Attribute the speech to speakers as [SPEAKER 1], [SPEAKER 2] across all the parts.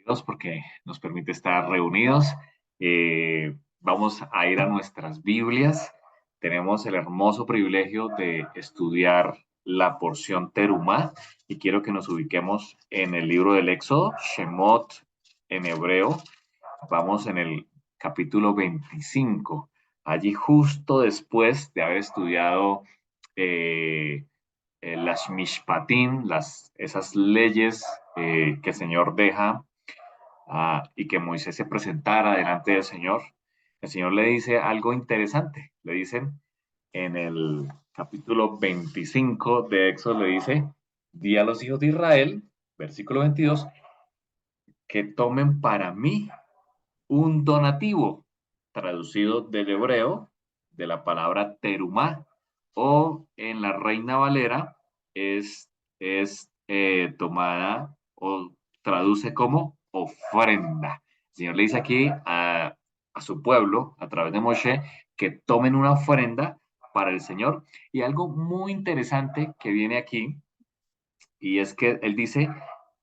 [SPEAKER 1] Dios porque nos permite estar reunidos. Vamos a ir a nuestras Biblias. Tenemos el hermoso privilegio de estudiar la porción Terumá y quiero que nos ubiquemos en el libro del Éxodo, Shemot en hebreo. Vamos en el capítulo 25. Allí justo después de haber estudiado eh, las Mishpatim, esas leyes que el Señor deja y que Moisés se presentara delante del Señor, el Señor le dice algo interesante. Le dicen en el capítulo 25 de Éxodo, le dice, di a los hijos de Israel, versículo 22, que tomen para mí un donativo, traducido del hebreo, de la palabra terumá, o en la Reina Valera es tomada o traduce como ofrenda. El Señor le dice aquí a su pueblo, a través de Moshe, que tomen una ofrenda para el Señor. Y algo muy interesante que viene aquí, y es que Él dice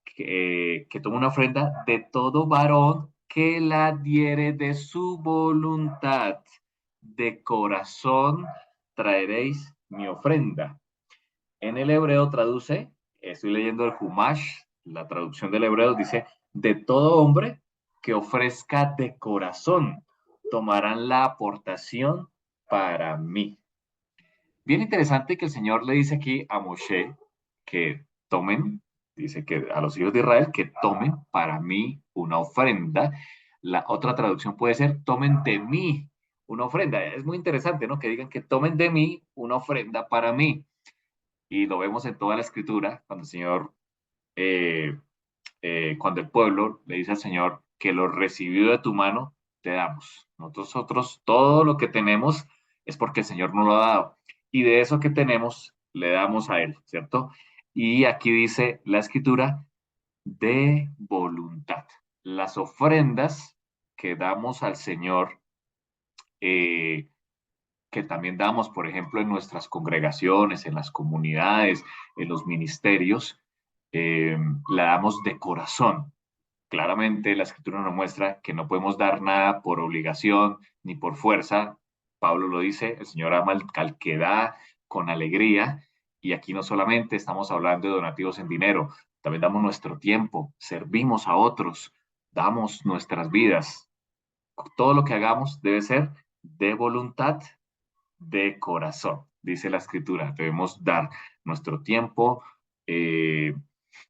[SPEAKER 1] que tome una ofrenda de todo varón que la diere de su voluntad. De corazón traeréis mi ofrenda. En el hebreo traduce, estoy leyendo el Humash, la traducción del hebreo dice, de todo hombre que ofrezca de corazón, tomarán la aportación para mí. Bien interesante que el Señor le dice aquí a Moshe que tomen, dice que a los hijos de Israel que tomen para mí una ofrenda. La otra traducción puede ser tomen de mí una ofrenda. Es muy interesante, ¿no? Que digan que tomen de mí una ofrenda para mí. Y lo vemos en toda la escritura, cuando el Señor, eh, cuando el pueblo le dice al Señor que lo recibido de tu mano, te damos. Nosotros todo lo que tenemos es porque el Señor nos lo ha dado. Y de eso que tenemos, le damos a Él, ¿cierto? Y aquí dice la escritura de voluntad. Las ofrendas que damos al Señor, eh, que también damos, por ejemplo, en nuestras congregaciones, en las comunidades, en los ministerios, la damos de corazón. Claramente la escritura nos muestra que no podemos dar nada por obligación ni por fuerza. Pablo lo dice, el Señor ama al que da con alegría. Y aquí no solamente estamos hablando de donativos en dinero, también damos nuestro tiempo, servimos a otros, damos nuestras vidas. Todo lo que hagamos debe ser de voluntad, de corazón, dice la escritura. Debemos dar nuestro tiempo, eh,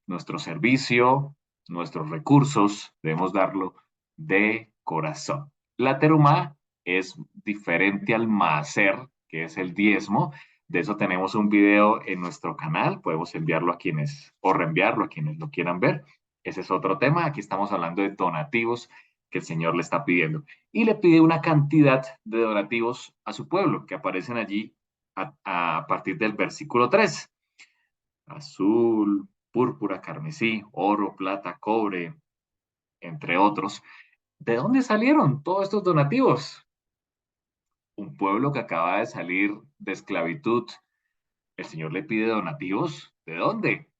[SPEAKER 1] nuestro servicio, nuestros recursos, debemos darlo de corazón. La terumá es diferente al maaser, que es el diezmo. De eso tenemos un video en nuestro canal, podemos enviarlo a quienes, o reenviarlo a quienes lo quieran ver. Ese es otro tema. Aquí estamos hablando de donativos que el Señor le está pidiendo. Y le pide una cantidad de donativos a su pueblo, que aparecen allí a partir del versículo 3. Azul, púrpura, carmesí, oro, plata, cobre, entre otros. ¿De dónde salieron todos estos donativos? Un pueblo que acaba de salir de esclavitud. ¿El Señor le pide donativos? ¿De dónde?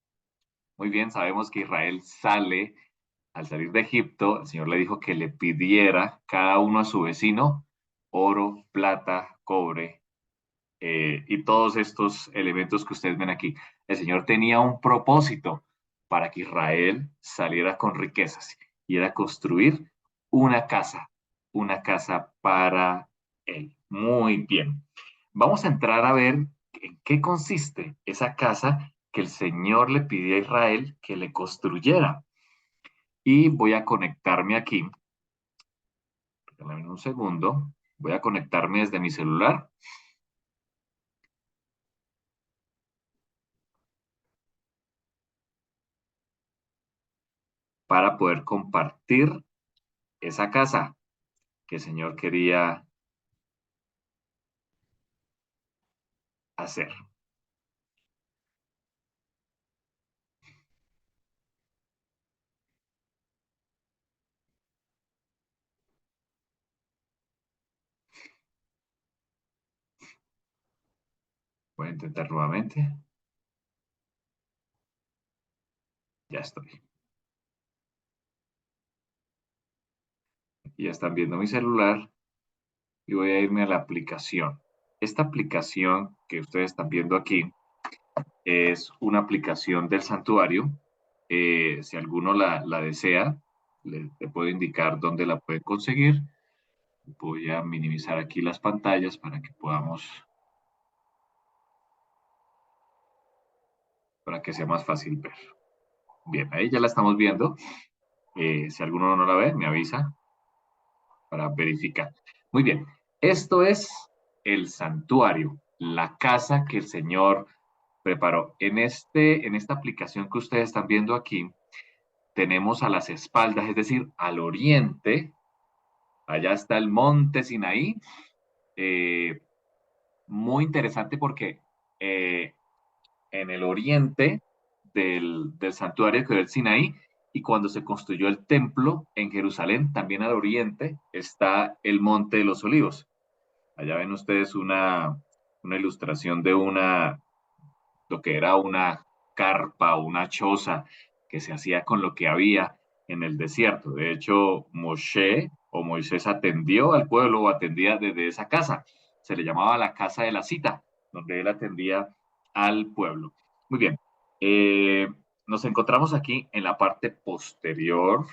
[SPEAKER 1] Muy bien, sabemos que Israel sale, al salir de Egipto, el Señor le dijo que le pidiera cada uno a su vecino oro, plata, cobre, y todos estos elementos que ustedes ven aquí. El Señor tenía un propósito para que Israel saliera con riquezas y era construir una casa para él. Muy bien. Vamos a entrar a ver en qué consiste esa casa que el Señor le pidió a Israel que le construyera. Y voy a conectarme aquí. Regálame un segundo. Voy a conectarme desde mi celular para poder compartir esa casa que el Señor quería hacer. Voy a intentar nuevamente. Ya estoy. Y ya están viendo mi celular y voy a irme a la aplicación. Esta aplicación que ustedes están viendo aquí es una aplicación del santuario. Si alguno la desea, le puedo indicar dónde la pueden conseguir. Voy a minimizar aquí las pantallas para que sea más fácil ver. Bien, ahí ya la estamos viendo. Si alguno no la ve, me avisa para verificar. Muy bien, esto es el santuario, la casa que el Señor preparó. En esta aplicación que ustedes están viendo aquí, tenemos a las espaldas, es decir, al oriente, allá está el monte Sinaí. Eh, Muy interesante porque eh, en el oriente del santuario que era el Sinaí, y cuando se construyó el templo en Jerusalén, también al oriente, está el Monte de los Olivos. Allá ven ustedes una ilustración de lo que era una carpa o una choza que se hacía con lo que había en el desierto. De hecho, Moshe o Moisés atendió al pueblo o atendía desde esa casa. Se le llamaba la casa de la cita, donde él atendía al pueblo. Muy bien. Eh, Nos encontramos aquí en la parte posterior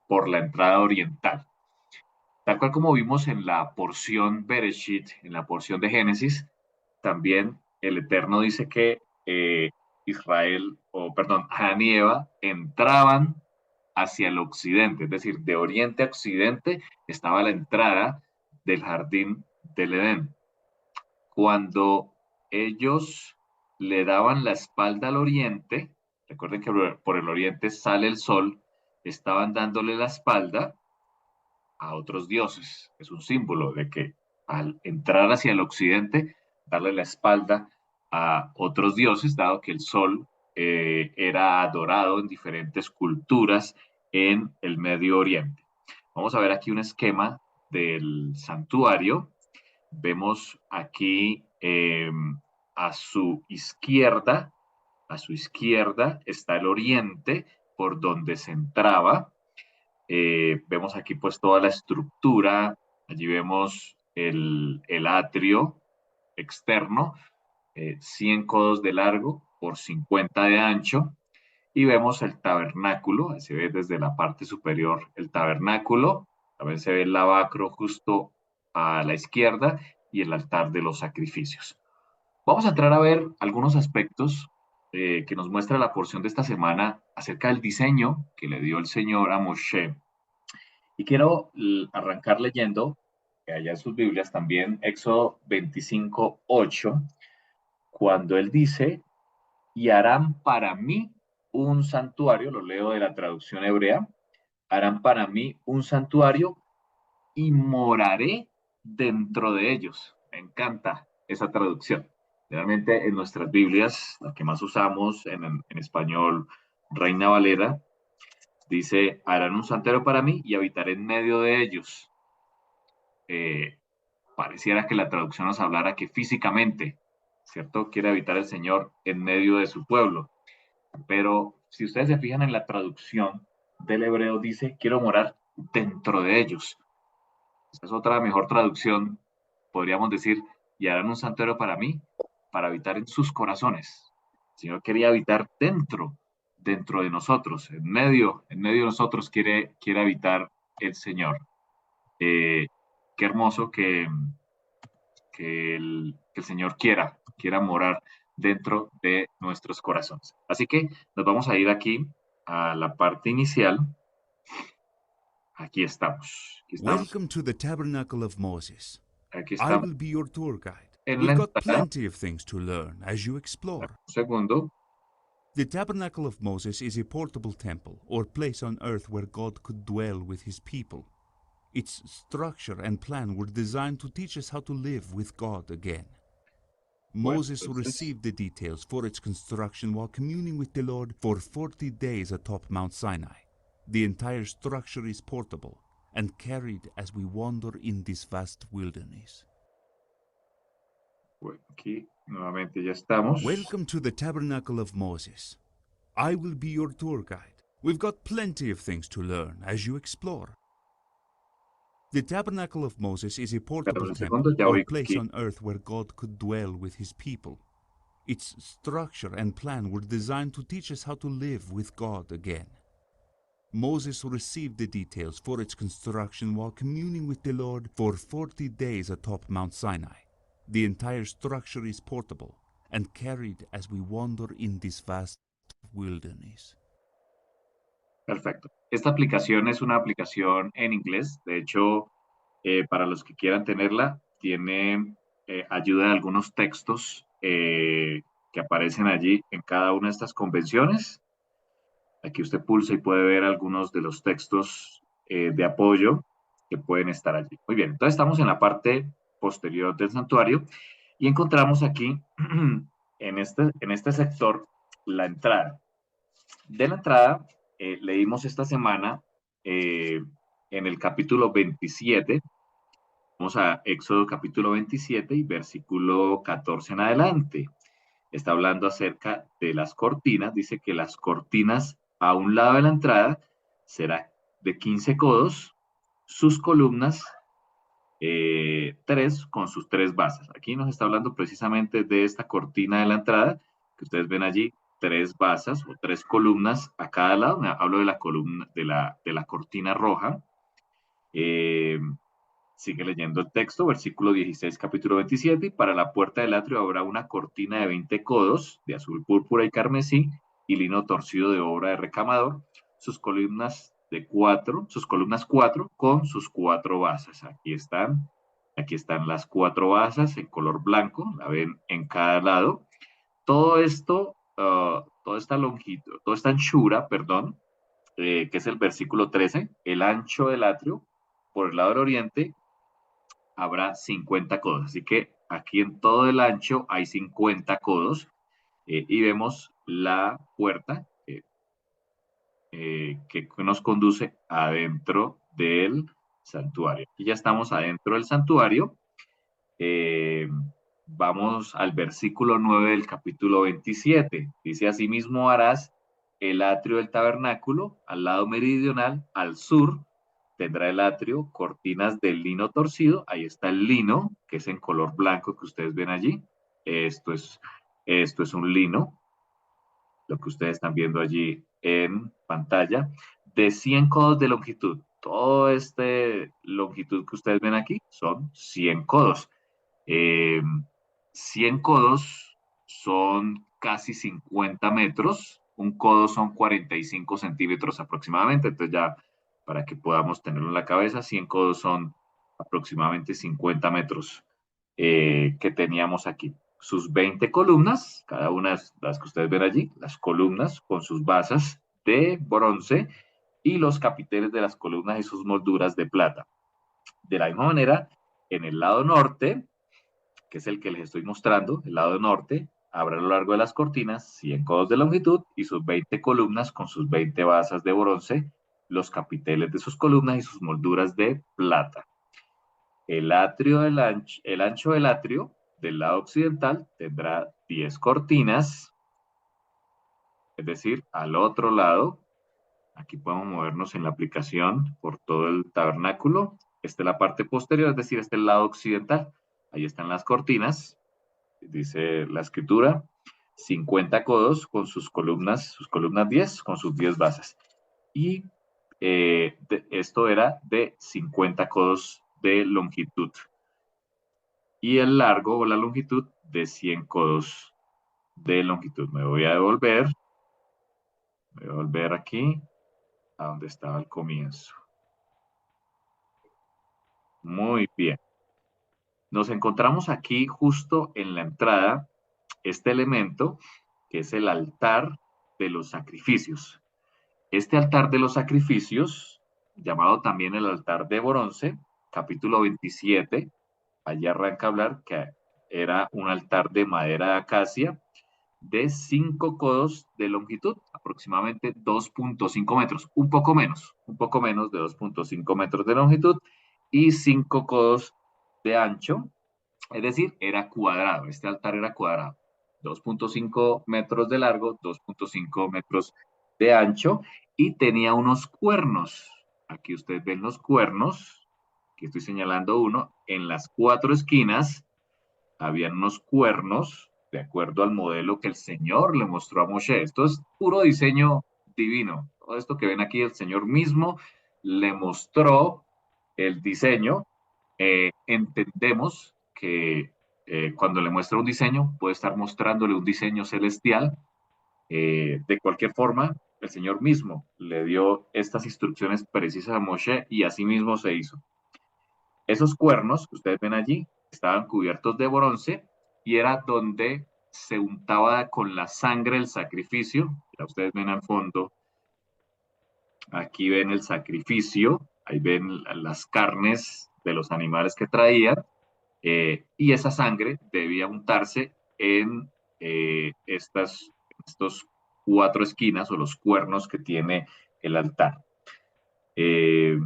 [SPEAKER 1] por la entrada oriental. Tal cual como vimos en la porción Bereshit, en la porción de Génesis, también el Eterno dice que Israel, o perdón, Adán y Eva entraban hacia el occidente, es decir, de oriente a occidente estaba la entrada del jardín del Edén. Cuando ellos le daban la espalda al oriente, recuerden que por el oriente sale el sol, estaban dándole la espalda a otros dioses. Es un símbolo de que al entrar hacia el occidente, darle la espalda a otros dioses, dado que el sol era adorado en diferentes culturas en el Medio Oriente. Vamos a ver aquí un esquema del santuario. Vemos aquí a su izquierda está el oriente por donde se entraba. Vemos aquí pues toda la estructura, allí vemos el atrio externo, 100 codos de largo por 50 de ancho, y vemos el tabernáculo, se ve desde la parte superior el tabernáculo, también se ve el lavacro justo a la izquierda y el altar de los sacrificios. Vamos a entrar a ver algunos aspectos que nos muestra la porción de esta semana acerca del diseño que le dio el Señor a Moshe. Y quiero arrancar leyendo, que allá en sus Biblias también, Éxodo 25:8, cuando él dice, y harán para mí un santuario, lo leo de la traducción hebrea, harán para mí un santuario y moraré dentro de ellos. Me encanta esa traducción. Realmente en nuestras Biblias, la que más usamos en español, Reina Valera, dice, harán un santuario para mí y habitaré en medio de ellos. Eh, Pareciera que la traducción nos hablara que físicamente, ¿cierto? Quiere habitar el Señor en medio de su pueblo. Pero si ustedes se fijan en la traducción del hebreo, dice, quiero morar dentro de ellos. Esa es otra mejor traducción. Podríamos decir, y harán un santuario para mí, para habitar en sus corazones. El Señor quería habitar dentro de nosotros, en medio de nosotros quiere habitar el Señor. Eh, Qué hermoso que el Señor quiera morar dentro de nuestros corazones. Así que nos vamos a ir aquí a la parte inicial. Aquí estamos.
[SPEAKER 2] Welcome to the Tabernacle of Moses.
[SPEAKER 1] Aquí
[SPEAKER 2] I
[SPEAKER 1] estamos
[SPEAKER 2] will be your tour guide.
[SPEAKER 1] en la
[SPEAKER 2] We've got
[SPEAKER 1] entrada.
[SPEAKER 2] plenty of things to learn as you explore.
[SPEAKER 1] Un segundo.
[SPEAKER 2] The Tabernacle of Moses is a portable temple or place on earth where God could dwell with his people. Its structure and plan were designed to teach us how to live with God again.
[SPEAKER 1] Bueno,
[SPEAKER 2] Moses
[SPEAKER 1] entonces,
[SPEAKER 2] received the details for its construction while communing with the Lord for 40 days atop Mount Sinai. The entire structure is portable and carried as we wander in this vast wilderness.
[SPEAKER 1] bueno, aquí nuevamente ya estamos.
[SPEAKER 2] Welcome to the Tabernacle of Moses. I will be your tour guide. We've got plenty of things to learn as you explore. The tabernacle of Moses is a portable
[SPEAKER 1] Perdón un segundo,
[SPEAKER 2] temple
[SPEAKER 1] ya
[SPEAKER 2] or
[SPEAKER 1] voy
[SPEAKER 2] place
[SPEAKER 1] aquí.
[SPEAKER 2] on earth where God could dwell with his people. Its structure and plan were designed to teach us how to live with God again. Moses received the details for its construction while communing with the Lord for 40 days atop Mount Sinai. The entire structure is portable and carried as we wander in this vast wilderness.
[SPEAKER 1] Perfecto. Esta aplicación es una aplicación en inglés. De hecho, para los que quieran tenerla, tiene ayuda de algunos textos que aparecen allí en cada una de estas convenciones. Aquí usted pulsa y puede ver algunos de los textos de apoyo que pueden estar allí. Muy bien, entonces estamos en la parte posterior del santuario y encontramos aquí en este sector la entrada. De la entrada, leímos esta semana en el capítulo 27, vamos a Éxodo capítulo 27 y versículo 14 en adelante. Está hablando acerca de las cortinas, dice que las cortinas a un lado de la entrada será de 15 codos, sus columnas 3 con sus 3 bases. Aquí nos está hablando precisamente de esta cortina de la entrada, que ustedes ven allí, 3 basas o 3 columnas a cada lado. Hablo de la columna, de la cortina roja. Sigue leyendo el texto, versículo 16, capítulo 27, y para la puerta del atrio habrá una cortina de 20 codos, de azul, púrpura y carmesí, y lino torcido de obra de recamador, sus columnas sus columnas 4 con sus 4 basas. Aquí están las 4 basas en color blanco, la ven en cada lado. Todo esto, toda esta longitud, toda esta anchura, perdón, que es el versículo 13, el ancho del atrio por el lado del oriente habrá 50 codos. Así que aquí en todo el ancho hay 50 codos y vemos la puerta que nos conduce adentro del santuario. Y ya estamos adentro del santuario. Eh, Vamos al versículo 9 del capítulo 27. Dice: asimismo harás el atrio del tabernáculo al lado meridional, al sur, tendrá el atrio cortinas de lino torcido. Ahí está el lino, que es en color blanco que ustedes ven allí. Esto es, esto es un lino, lo que ustedes están viendo allí en pantalla, de 100 codos de longitud. Todo este longitud que ustedes ven aquí son 100 codos. Eh, 100 codos son casi 50 metros. Un codo son 45 centímetros aproximadamente. Entonces ya, para que podamos tenerlo en la cabeza, 100 codos son aproximadamente 50 metros que teníamos aquí. Sus 20 columnas, cada una de las que ustedes ven allí, las columnas con sus basas de bronce y los capiteles de las columnas y sus molduras de plata. De la misma manera, en el lado norte, que es el que les estoy mostrando, el lado norte, habrá a lo largo de las cortinas 100 codos de longitud y sus 20 columnas con sus 20 basas de bronce, los capiteles de sus columnas y sus molduras de plata. El ancho del atrio del lado occidental tendrá 10 cortinas, es decir, al otro lado. Aquí podemos movernos en la aplicación por todo el tabernáculo. Esta es la parte posterior, es decir, este es el lado occidental. Ahí están las cortinas, dice la escritura, 50 codos con sus columnas 10, con sus 10 bases. Y esto era de 50 codos de longitud. Y el largo o la longitud de 100 codos de longitud. Me voy a devolver aquí a donde estaba al comienzo. Muy bien. Nos encontramos aquí justo en la entrada este elemento que es el altar de los sacrificios. Este altar de los sacrificios, llamado también el altar de bronce, capítulo 27, allí arranca a hablar que era un altar de madera de acacia de 5 codos de longitud, aproximadamente 2.5 metros, un poco menos de 2.5 metros de longitud y 5 codos de ancho, es decir, era cuadrado, este altar era cuadrado, 2.5 metros de largo, 2.5 metros de ancho y tenía unos cuernos. Aquí ustedes ven los cuernos aquí estoy señalando uno, en las 4 esquinas habían unos cuernos, de acuerdo al modelo que el Señor le mostró a Moshe. Esto es puro diseño divino. Todo esto que ven aquí, el Señor mismo le mostró el diseño. Entendemos que cuando le muestra un diseño, puede estar mostrándole un diseño celestial. De cualquier forma, el Señor mismo le dio estas instrucciones precisas a Moshe y así mismo se hizo. Esos cuernos que ustedes ven allí estaban cubiertos de bronce y era donde se untaba con la sangre el sacrificio. Ya ustedes ven al fondo, aquí ven el sacrificio, ahí ven las carnes de los animales que traían, y esa sangre debía untarse en estos 4 esquinas o los cuernos que tiene el altar. Eh,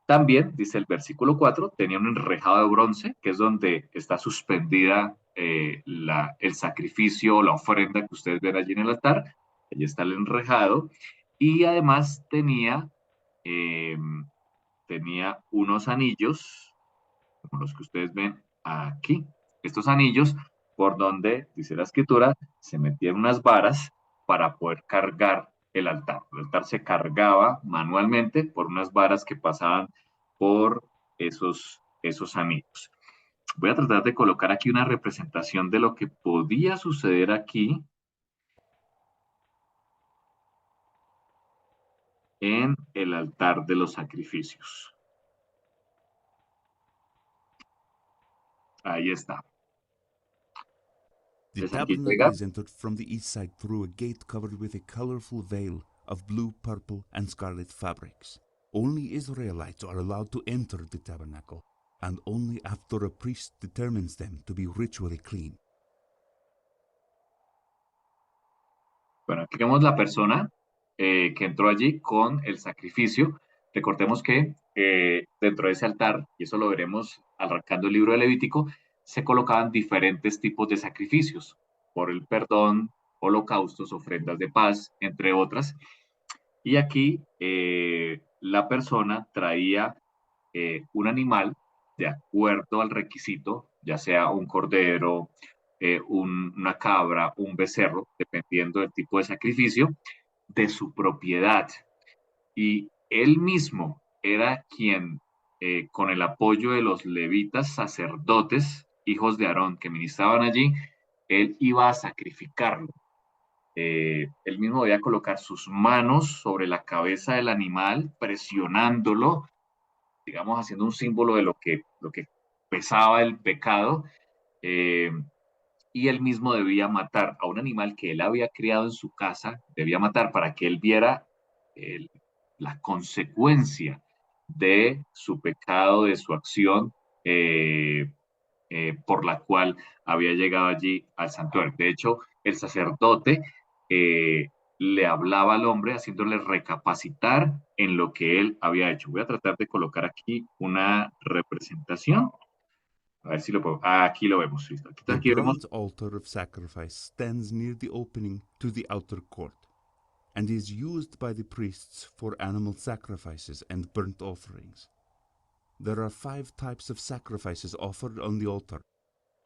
[SPEAKER 1] También, dice el versículo 4, tenía un enrejado de bronce, que es donde está suspendida el sacrificio, la ofrenda que ustedes ven allí en el altar. Allí está el enrejado. Y además eh, tenía unos anillos, como los que ustedes ven aquí. Estos anillos, por donde, dice la escritura, se metían unas varas para poder cargar el altar. El altar se cargaba manualmente por unas varas que pasaban por esos anillos. Voy a tratar de colocar aquí una representación de lo que podía suceder aquí en el altar de los sacrificios. Ahí está.
[SPEAKER 2] The
[SPEAKER 1] Entonces aquí
[SPEAKER 2] tabernacle
[SPEAKER 1] llega.
[SPEAKER 2] is entered from the east side through a gate covered with a colorful veil of blue, purple, and scarlet fabrics. Only Israelites are allowed to enter the tabernacle, and only after a priest determines them to be ritually clean.
[SPEAKER 1] Bueno, aquí vemos la persona que entró allí con el sacrificio. Recordemos que dentro de ese altar, y eso lo veremos arrancando el libro de Levítico, se colocaban diferentes tipos de sacrificios, por el perdón, holocaustos, ofrendas de paz, entre otras. Y aquí la persona traía un animal de acuerdo al requisito, ya sea un cordero, una cabra, un becerro, dependiendo del tipo de sacrificio, de su propiedad. Y él mismo era quien, con el apoyo de los levitas sacerdotes, hijos de Aarón, que ministraban allí, él iba a sacrificarlo. Él mismo debía colocar sus manos sobre la cabeza del animal, presionándolo, digamos, haciendo un símbolo de lo que pesaba el pecado, eh, y él mismo debía matar a un animal que él había criado en su casa, debía matar para que él viera el- la consecuencia de su pecado, de su acción, por la cual había llegado allí al santuario. De hecho, el sacerdote eh, le hablaba al hombre haciéndole recapacitar en lo que él había hecho. Voy a tratar de colocar aquí una representación. A ver si lo puedo. Aquí lo vemos. Listo.
[SPEAKER 2] The
[SPEAKER 1] Aquí vemos.
[SPEAKER 2] bronze altar of sacrifice stands near the opening to the outer court, and is used by the priests for animal sacrifices and burnt offerings. There are 5 types of sacrifices offered on the altar,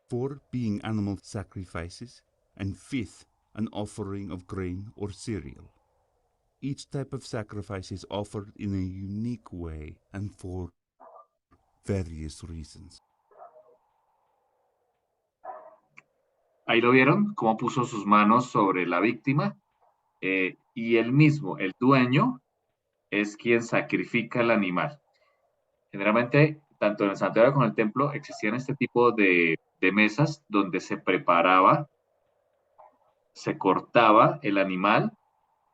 [SPEAKER 2] 4 being animal sacrifices, and 5th, an offering of grain or cereal. Each type of sacrifice is offered in a unique way and for various reasons.
[SPEAKER 1] Ahí lo vieron, cómo puso sus manos sobre la víctima, y él mismo, el dueño, es quien sacrifica el animal. Generalmente, tanto en el santuario como en el templo, existían este tipo de mesas donde se preparaba, se cortaba el animal.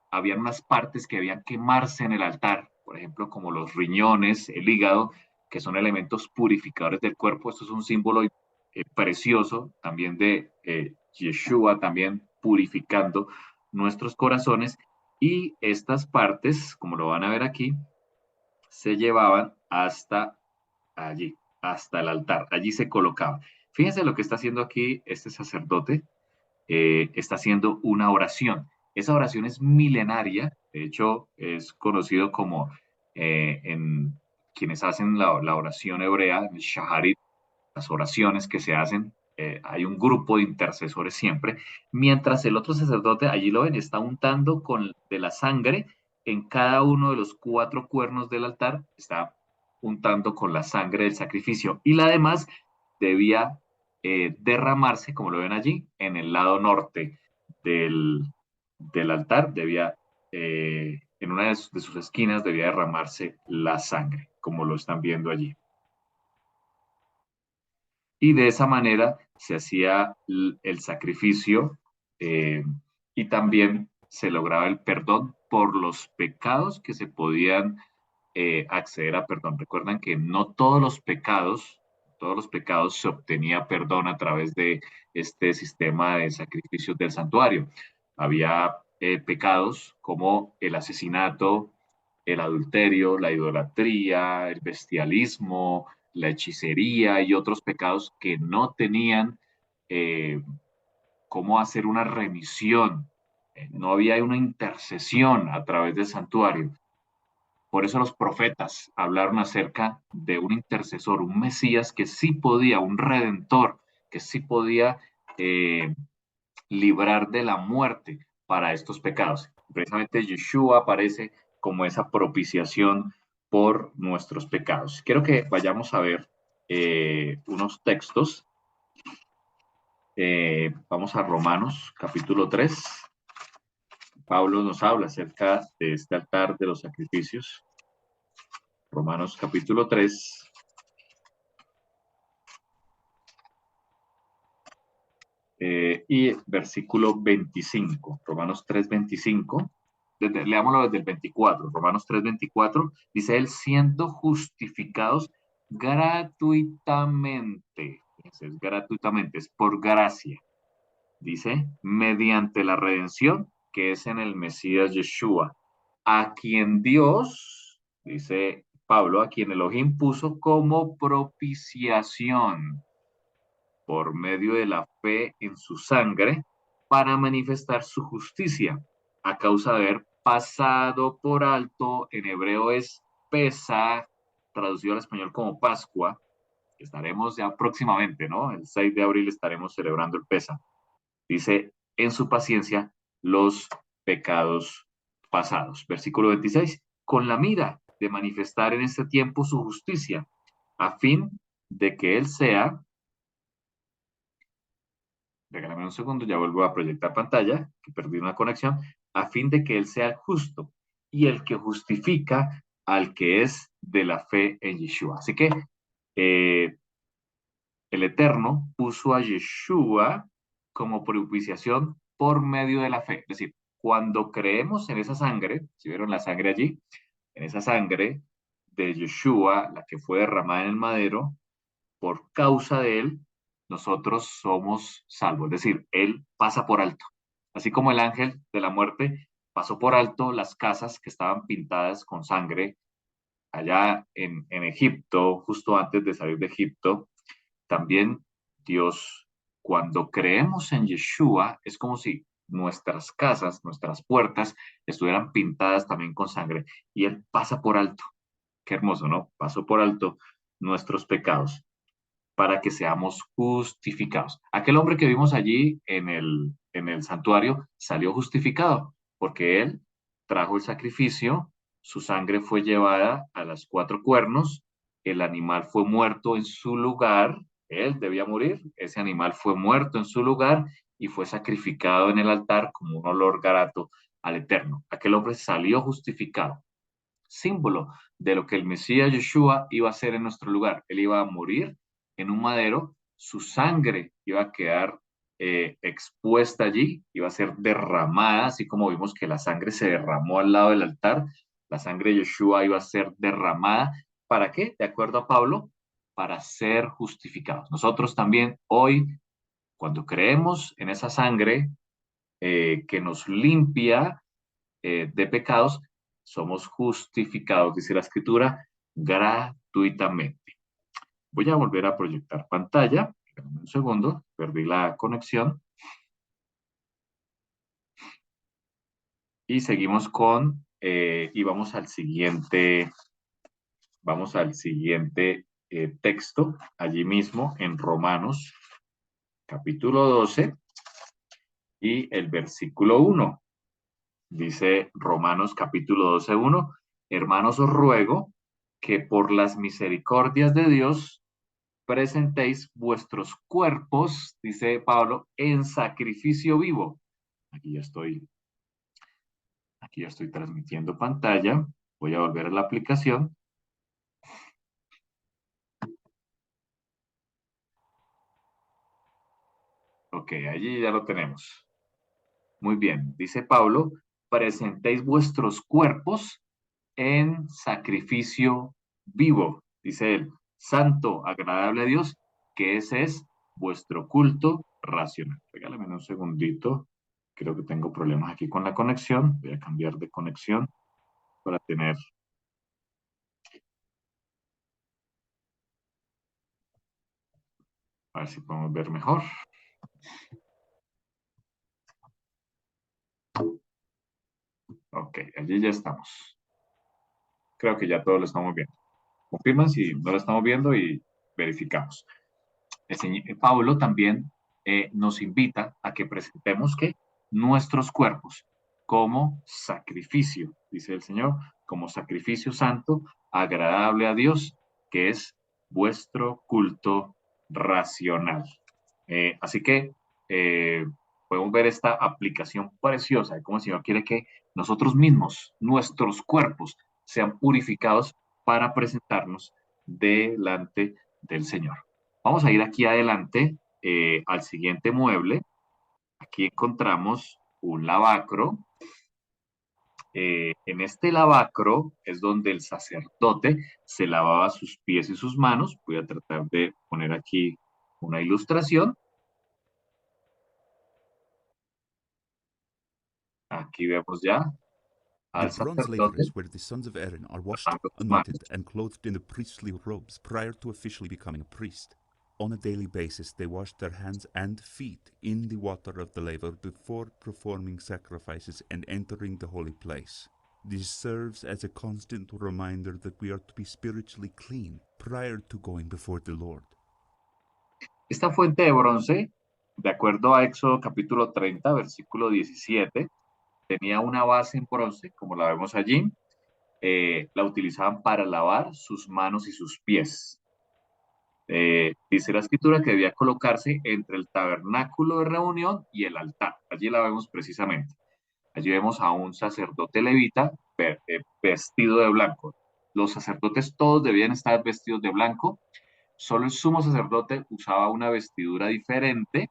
[SPEAKER 1] Habían unas partes que debían quemarse en el altar, por ejemplo, como los riñones, el hígado, que son elementos purificadores del cuerpo. Esto es un símbolo precioso también de Yeshua, también purificando nuestros corazones. Y estas partes, como lo van a ver aquí, se llevaban hasta allí, hasta el altar. Allí se colocaban. Fíjense lo que está haciendo aquí este sacerdote. Está haciendo una oración. Esa oración es milenaria, de hecho es conocido como en quienes hacen la oración hebrea, el shaharit, las oraciones que se hacen, hay un grupo de intercesores siempre, mientras el otro sacerdote, allí lo ven, está untando de la sangre en cada uno de los 4 cuernos del altar, está untando con la sangre del sacrificio, y la demás debía derramarse, como lo ven allí, en el lado norte del, del altar, debía, en una de sus esquinas debía derramarse la sangre, como lo están viendo allí. Y de esa manera se hacía el sacrificio, eh, y también se lograba el perdón por los pecados que se podían acceder a perdón. Recuerdan que no todos los pecados se obtenía perdón a través de este sistema de sacrificios del santuario. Había pecados como el asesinato, el adulterio, la idolatría, el bestialismo, la hechicería y otros pecados que no tenían eh, cómo hacer una remisión. No había una intercesión a través del santuario. Por eso los profetas hablaron acerca de un intercesor, un Mesías que sí podía, un redentor, que sí podía eh, librar de la muerte para estos pecados. Precisamente Yeshua aparece como esa propiciación por nuestros pecados. Quiero que vayamos a ver unos textos. Vamos a Romanos capítulo 3. Pablo nos habla acerca de este altar de los sacrificios. Romanos capítulo 3. Y versículo 25, Romanos 3:25, leámoslo desde el 24, Romanos 3:24, dice él, siendo justificados gratuitamente, es gratuitamente, es por gracia, dice, mediante la redención que es en el Mesías Yeshua, a quien Dios, dice Pablo, a quien Elohim puso como propiciación por medio de la fe en su sangre para manifestar su justicia, a causa de haber pasado por alto, en hebreo es Pesaj, traducido al español como Pascua, que estaremos ya próximamente, ¿no? El 6 de abril estaremos celebrando el Pesaj. Dice, en su paciencia, los pecados pasados. Versículo 26, con la mira de manifestar en este tiempo su justicia, a fin de que Él sea, regálame un segundo, ya vuelvo a proyectar pantalla, que perdí una conexión, a fin de que Él sea el justo y el que justifica al que es de la fe en Yeshua. Así que eh, el Eterno puso a Yeshua como propiciación por medio de la fe. Es decir, cuando creemos en esa sangre, si vieron la sangre allí, en esa sangre de Yeshua, la que fue derramada en el madero, por causa de él, nosotros somos salvos. Es decir, él pasa por alto. Así como el ángel de la muerte pasó por alto las casas que estaban pintadas con sangre allá en Egipto, justo antes de salir de Egipto, también Dios, cuando creemos en Yeshua, es como si nuestras casas, nuestras puertas, estuvieran pintadas también con sangre y Él pasa por alto. Qué hermoso, ¿no? Pasó por alto nuestros pecados para que seamos justificados. Aquel hombre que vimos allí en el santuario salió justificado porque él trajo el sacrificio, su sangre fue llevada a las 4 cuernos, el animal fue muerto en su lugar, él debía morir, ese animal fue muerto en su lugar y fue sacrificado en el altar como un olor grato al Eterno. Aquel hombre salió justificado, símbolo de lo que el Mesías Yeshua iba a hacer en nuestro lugar. Él iba a morir en un madero, su sangre iba a quedar expuesta allí, iba a ser derramada, así como vimos que la sangre se derramó al lado del altar, la sangre de Yeshua iba a ser derramada. ¿Para qué? De acuerdo a Pablo, para ser justificados. Nosotros también hoy, cuando creemos en esa sangre que nos limpia de pecados, somos justificados, dice la escritura, gratuitamente. Voy a volver a proyectar pantalla. Un segundo, perdí la conexión. Y seguimos y vamos al siguiente Vamos al siguiente texto, allí mismo en Romanos, capítulo 12 y el versículo 1. Dice Romanos capítulo 12, 1. Hermanos, os ruego que por las misericordias de Dios presentéis vuestros cuerpos, dice Pablo, en sacrificio vivo. Aquí ya estoy transmitiendo pantalla. Voy a volver a la aplicación. Ok, allí ya lo tenemos. Muy bien, dice Pablo, presentéis vuestros cuerpos en sacrificio vivo, dice él, santo, agradable a Dios, que ese es vuestro culto racional. Regálame un segundito, creo que tengo problemas aquí con la conexión, voy a cambiar de conexión para tener, a ver si podemos ver mejor. Ok, allí ya estamos. Creo que ya todos lo estamos viendo. Confirman si no lo estamos viendo y verificamos. Pablo también nos invita a que presentemos que nuestros cuerpos como sacrificio, dice el Señor, como sacrificio santo, agradable a Dios, que es vuestro culto racional. Así que podemos ver esta aplicación preciosa de cómo el Señor quiere que nosotros mismos, nuestros cuerpos, sean purificados para presentarnos delante del Señor. Vamos a ir aquí adelante al siguiente mueble. Aquí encontramos un lavacro. En este lavacro es donde el sacerdote se lavaba sus pies y sus manos. Voy a tratar de poner aquí una ilustración. Aquí vemos ya
[SPEAKER 2] The
[SPEAKER 1] al
[SPEAKER 2] bronze
[SPEAKER 1] sacerdote
[SPEAKER 2] laverers where the sons of Aaron are washed,
[SPEAKER 1] lavando sus
[SPEAKER 2] anointed,
[SPEAKER 1] manos.
[SPEAKER 2] and clothed in the priestly robes prior to officially becoming a priest. On a daily basis, they washed their hands and feet in the water of the laver before performing sacrifices and entering the holy place. This serves as a constant reminder that we are to be spiritually clean prior to going before the Lord.
[SPEAKER 1] Esta fuente de bronce, de acuerdo a Éxodo capítulo 30, versículo 17, tenía una base en bronce, como la vemos allí. La utilizaban para lavar sus manos y sus pies. Dice la escritura que debía colocarse entre el tabernáculo de reunión y el altar. Allí la vemos precisamente. Allí vemos a un sacerdote levita vestido de blanco. Los sacerdotes todos debían estar vestidos de blanco. Solo el sumo sacerdote usaba una vestidura diferente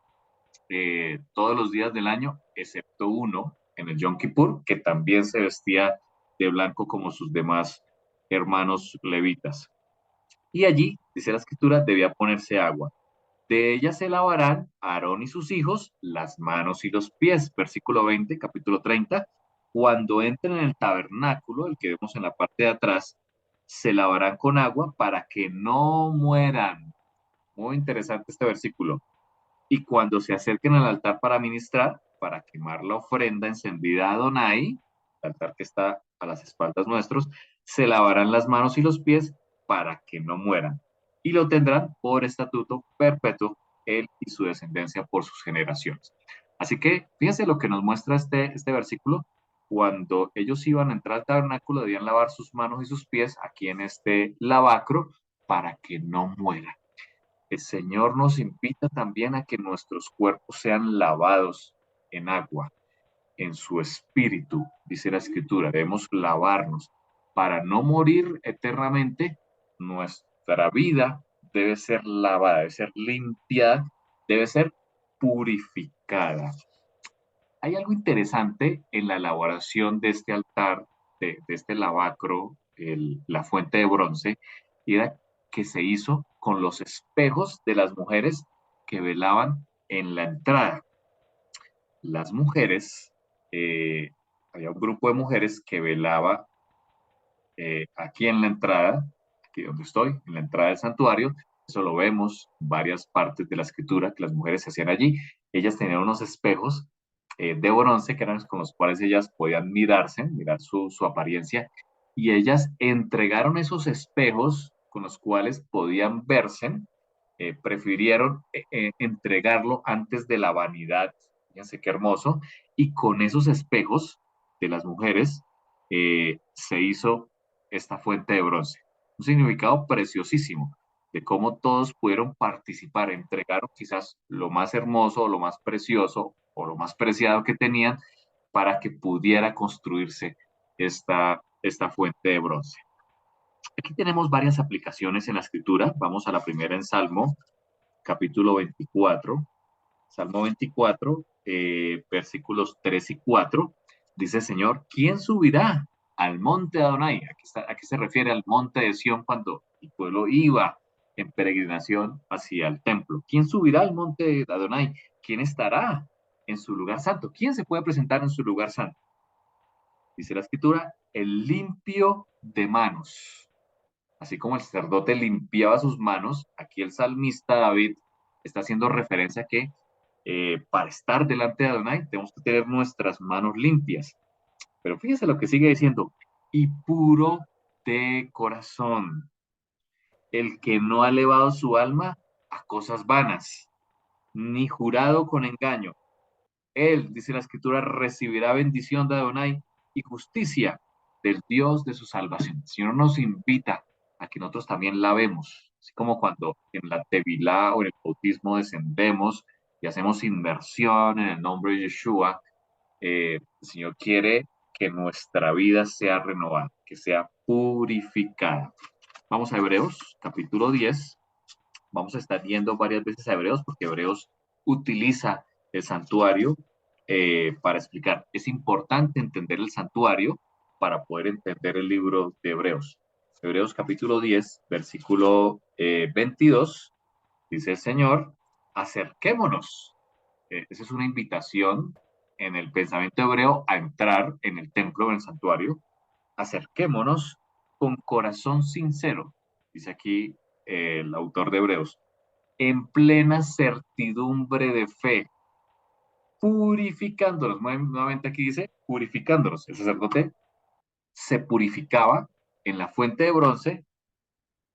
[SPEAKER 1] todos los días del año, excepto uno, en el Yom Kippur, que también se vestía de blanco como sus demás hermanos levitas. Y allí, dice la escritura, debía ponerse agua. De ella se lavarán Aarón y sus hijos las manos y los pies. Versículo 20, capítulo 30. Cuando entren en el tabernáculo, el que vemos en la parte de atrás, se lavarán con agua para que no mueran. Muy interesante este versículo. Y cuando se acerquen al altar para ministrar, para quemar la ofrenda encendida a Adonai, el altar que está a las espaldas nuestros, se lavarán las manos y los pies para que no mueran. Y lo tendrán por estatuto perpetuo él y su descendencia por sus generaciones. Así que fíjense lo que nos muestra este versículo. Cuando ellos iban a entrar al tabernáculo, debían lavar sus manos y sus pies aquí en este lavacro para que no mueran. El Señor nos invita también a que nuestros cuerpos sean lavados en agua, en su espíritu, dice la Escritura. Debemos lavarnos para no morir eternamente. Nuestra vida debe ser lavada, debe ser limpiada, debe ser purificada. Hay algo interesante en la elaboración de este altar, de este lavacro, la fuente de bronce, y era que se hizo con los espejos de las mujeres que velaban en la entrada. Las mujeres, eh, había un grupo de mujeres que velaba aquí en la entrada, aquí donde estoy, en la entrada del santuario. Eso lo vemos en varias partes de la escritura que las mujeres se hacían allí. Ellas tenían unos espejos de bronce que eran con los cuales ellas podían mirarse, mirar su apariencia, y ellas entregaron esos espejos con los cuales podían verse, prefirieron entregarlo antes de la vanidad. Fíjense qué hermoso. Y con esos espejos de las mujeres se hizo esta fuente de bronce. Un significado preciosísimo de cómo todos pudieron participar, entregaron quizás lo más hermoso, o lo más precioso o lo más preciado que tenían para que pudiera construirse esta fuente de bronce. Aquí tenemos varias aplicaciones en la escritura. Vamos a la primera en Salmo, capítulo 24. Salmo 24, versículos 3 y 4. Dice, Señor, ¿quién subirá al monte de Adonai? Aquí se refiere al monte de Sión cuando el pueblo iba en peregrinación hacia el templo. ¿Quién subirá al monte de Adonai? ¿Quién estará en su lugar santo? ¿Quién se puede presentar en su lugar santo? Dice la escritura, el limpio de manos. Así como el sacerdote limpiaba sus manos, aquí el salmista David está haciendo referencia a que para estar delante de Adonai tenemos que tener nuestras manos limpias. Pero fíjese lo que sigue diciendo, y puro de corazón, el que no ha elevado su alma a cosas vanas, ni jurado con engaño. Él, dice la escritura, recibirá bendición de Adonai y justicia del Dios de su salvación. El Señor nos invita a que nosotros también la vemos, así como cuando en la Tevilá o en el bautismo descendemos y hacemos inmersión en el nombre de Yeshua, el Señor quiere que nuestra vida sea renovada, que sea purificada. Vamos a Hebreos, capítulo 10. Vamos a estar yendo varias veces a Hebreos porque Hebreos utiliza el santuario para explicar. Es importante entender el santuario para poder entender el libro de Hebreos. Hebreos capítulo 10, versículo 22, dice el Señor, acerquémonos. Esa es una invitación en el pensamiento hebreo a entrar en el templo, en el santuario. Acerquémonos con corazón sincero, dice aquí el autor de Hebreos, en plena certidumbre de fe, purificándonos. Nuevamente aquí dice, purificándonos. El sacerdote se purificaba en la fuente de bronce,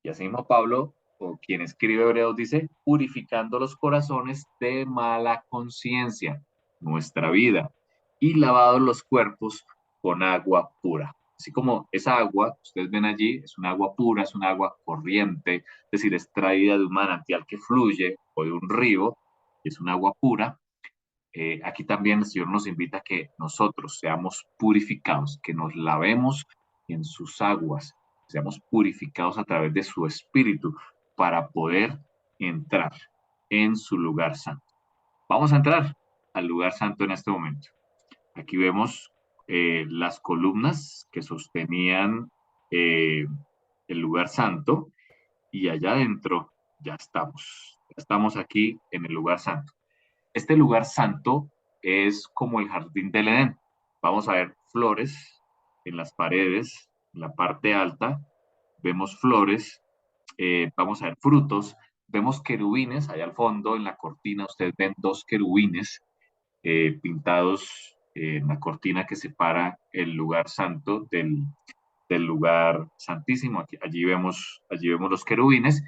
[SPEAKER 1] y así mismo Pablo, o quien escribe Hebreos, dice, purificando los corazones de mala conciencia, nuestra vida, y lavados los cuerpos con agua pura. Así como esa agua, ustedes ven allí, es un agua pura, es un agua corriente, es decir, extraída de un manantial que fluye o de un río, es un agua pura. Aquí también el Señor nos invita a que nosotros seamos purificados, que nos lavemos en sus aguas, seamos purificados a través de su Espíritu para poder entrar en su lugar santo. Vamos a entrar al lugar santo en este momento. Aquí vemos las columnas que sostenían eh, el lugar santo y allá adentro ya estamos. Ya estamos aquí en el lugar santo. Este lugar santo es como el jardín del Edén. Vamos a ver flores en las paredes, en la parte alta, vemos flores, vamos a ver frutos, vemos querubines, allá al fondo en la cortina ustedes ven dos querubines pintados en la cortina que separa el lugar santo del lugar santísimo. Allí vemos los querubines.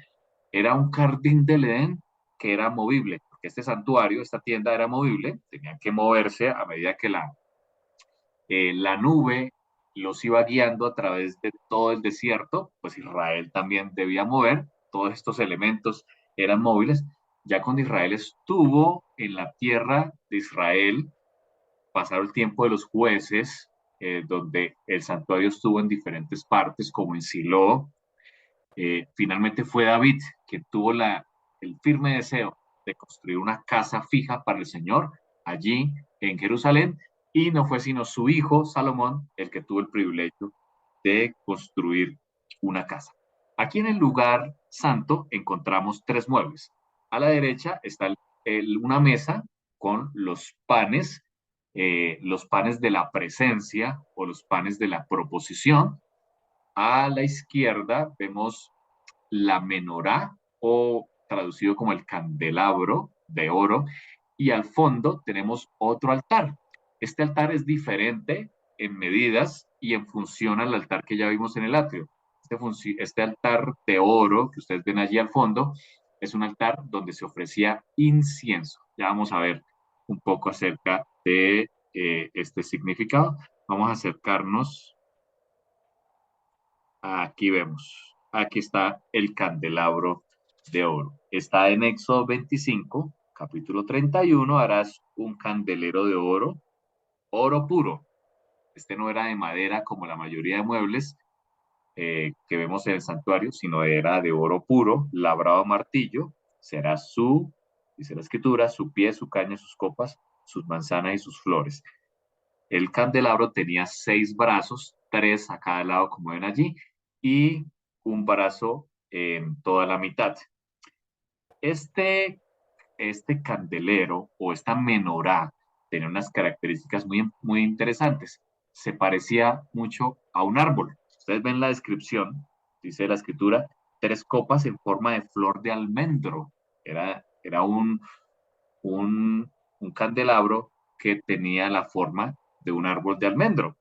[SPEAKER 1] Era un jardín del Edén que era movible, porque este santuario, esta tienda era movible, tenían que moverse a medida que la nube los iba guiando a través de todo el desierto, pues Israel también debía mover, todos estos elementos eran móviles. Ya cuando Israel estuvo en la tierra de Israel, pasaron el tiempo de los jueces, donde el santuario estuvo en diferentes partes, como en Silo. Finalmente fue David quien tuvo el firme deseo de construir una casa fija para el Señor allí en Jerusalén, y no fue sino su hijo Salomón el que tuvo el privilegio de construir una casa. Aquí en el lugar santo encontramos tres muebles. A la derecha está una mesa con los panes de la presencia o los panes de la proposición. A la izquierda vemos la menorá, o traducido como el candelabro de oro, y al fondo tenemos otro altar. Este altar es diferente en medidas, y en función al altar que ya vimos en el atrio. Este altar de oro que ustedes ven allí al fondo es un altar donde se ofrecía incienso. Ya vamos a ver un poco acerca de este significado. Vamos a acercarnos. Aquí vemos. Aquí está el candelabro de oro. Está en Éxodo 25, capítulo 31. Harás un candelero de oro, oro puro. Este no era de madera como la mayoría de muebles que vemos en el santuario, sino era de oro puro, labrado a martillo. Será su, dice la escritura, su pie, su caña, sus copas, sus manzanas y sus flores. El candelabro tenía 6 brazos, 3 a cada lado, como ven allí, y un brazo en toda la mitad. Este, este candelero o esta menorá tenía unas características muy interesantes. Se parecía mucho a un árbol. Ustedes ven la descripción, dice la escritura, 3 copas en forma de flor de almendro. Era un candelabro que tenía la forma de un árbol de almendro.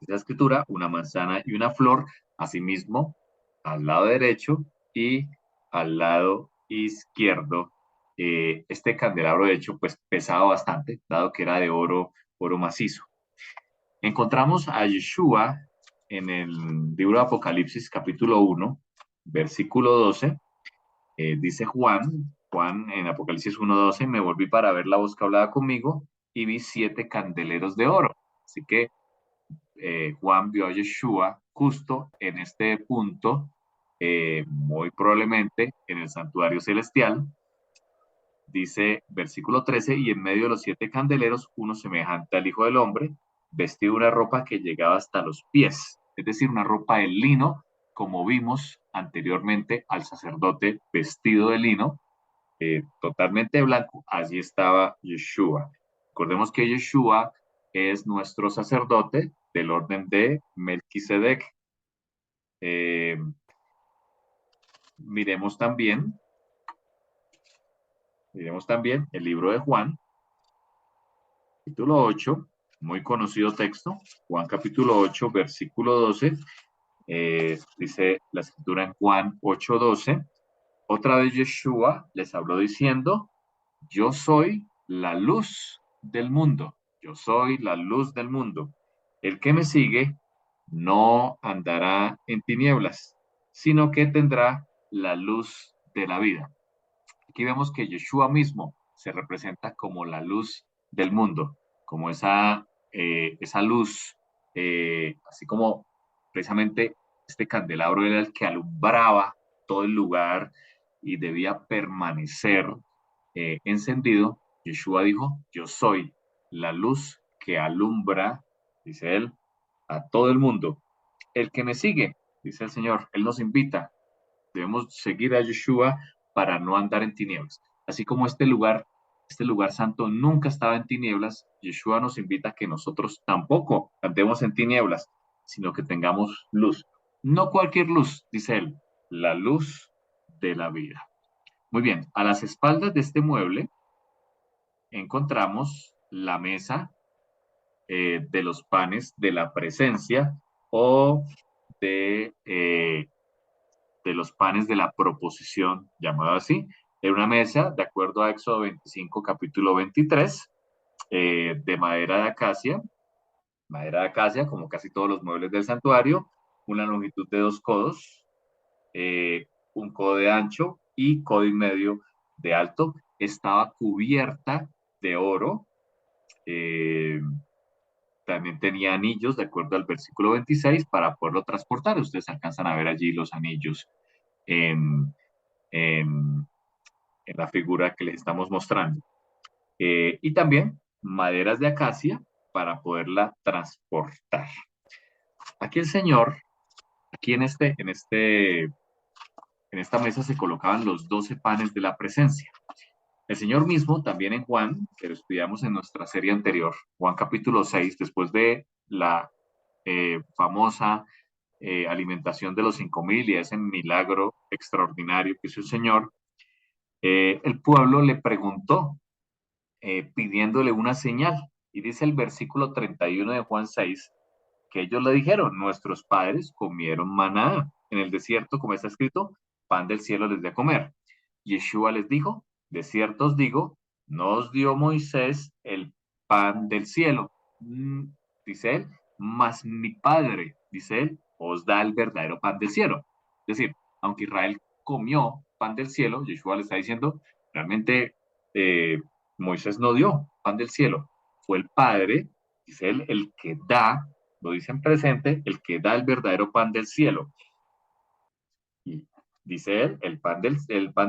[SPEAKER 1] Dice la escritura, una manzana y una flor, asimismo, al lado derecho y al lado izquierdo. Este candelabro, de hecho, pues pesaba bastante, dado que era de oro, oro macizo. Encontramos a Yeshua en el libro de Apocalipsis, capítulo 1, versículo 12. Dice Juan en Apocalipsis 1:12, me volví para ver la voz que hablaba conmigo y vi 7 candeleros de oro. Así que Juan vio a Yeshua justo en este punto, muy probablemente en el santuario celestial. Dice versículo 13, y en medio de los 7 candeleros, uno semejante al Hijo del Hombre, vestido de una ropa que llegaba hasta los pies, es decir, una ropa de lino, como vimos anteriormente al sacerdote vestido de lino, totalmente blanco. Allí estaba Yeshua. Recordemos que Yeshua es nuestro sacerdote del orden de Melquisedec. Eh, miremos también, miremos también el libro de Juan, capítulo 8, muy conocido texto, Juan capítulo 8, versículo 12, dice la escritura en Juan 8:12, otra vez Yeshua les habló diciendo, yo soy la luz del mundo, yo soy la luz del mundo. El que me sigue no andará en tinieblas, sino que tendrá la luz de la vida. Aquí vemos que Yeshua mismo se representa como la luz del mundo, como esa luz, así como precisamente este candelabro era el que alumbraba todo el lugar y debía permanecer encendido. Yeshua dijo, yo soy la luz que alumbra, dice él, a todo el mundo. El que me sigue, dice el Señor, él nos invita, debemos seguir a Yeshua para no andar en tinieblas. Así como este lugar santo nunca estaba en tinieblas, Yeshua nos invita a que nosotros tampoco andemos en tinieblas, sino que tengamos luz. No cualquier luz, dice él, la luz de la vida. Muy bien, a las espaldas de este mueble encontramos la mesa de los panes de la presencia o de los panes de la proposición, llamado así. Era una mesa, de acuerdo a Éxodo 25, capítulo 23, de madera de acacia, como casi todos los muebles del santuario, una longitud de 2 codos, un codo de ancho y codo y medio de alto. Estaba cubierta de oro. También tenía anillos, de acuerdo al versículo 26, para poderlo transportar. Ustedes alcanzan a ver allí los anillos en, en, en la figura que les estamos mostrando. Y también maderas de acacia para poderla transportar. Aquí el Señor, aquí en esta mesa se colocaban los 12 panes de la presencia. El Señor mismo, también en Juan, que lo estudiamos en nuestra serie anterior, Juan capítulo 6, después de la famosa alimentación de los 5,000 y ese milagro extraordinario que hizo el Señor, el pueblo le preguntó pidiéndole una señal. Y dice el versículo 31 de Juan 6, que ellos le dijeron, nuestros padres comieron maná en el desierto, como está escrito, pan del cielo les dio a comer. Yeshua les dijo, de cierto os digo, no os dio Moisés el pan del cielo, dice él, mas mi padre, dice él, os da el verdadero pan del cielo. Es decir, aunque Israel comió pan del cielo, Yeshua le está diciendo, realmente Moisés no dio pan del cielo, fue el Padre, dice él, el que da, lo dice en presente, el que da el verdadero pan del cielo. Y dice él, el pan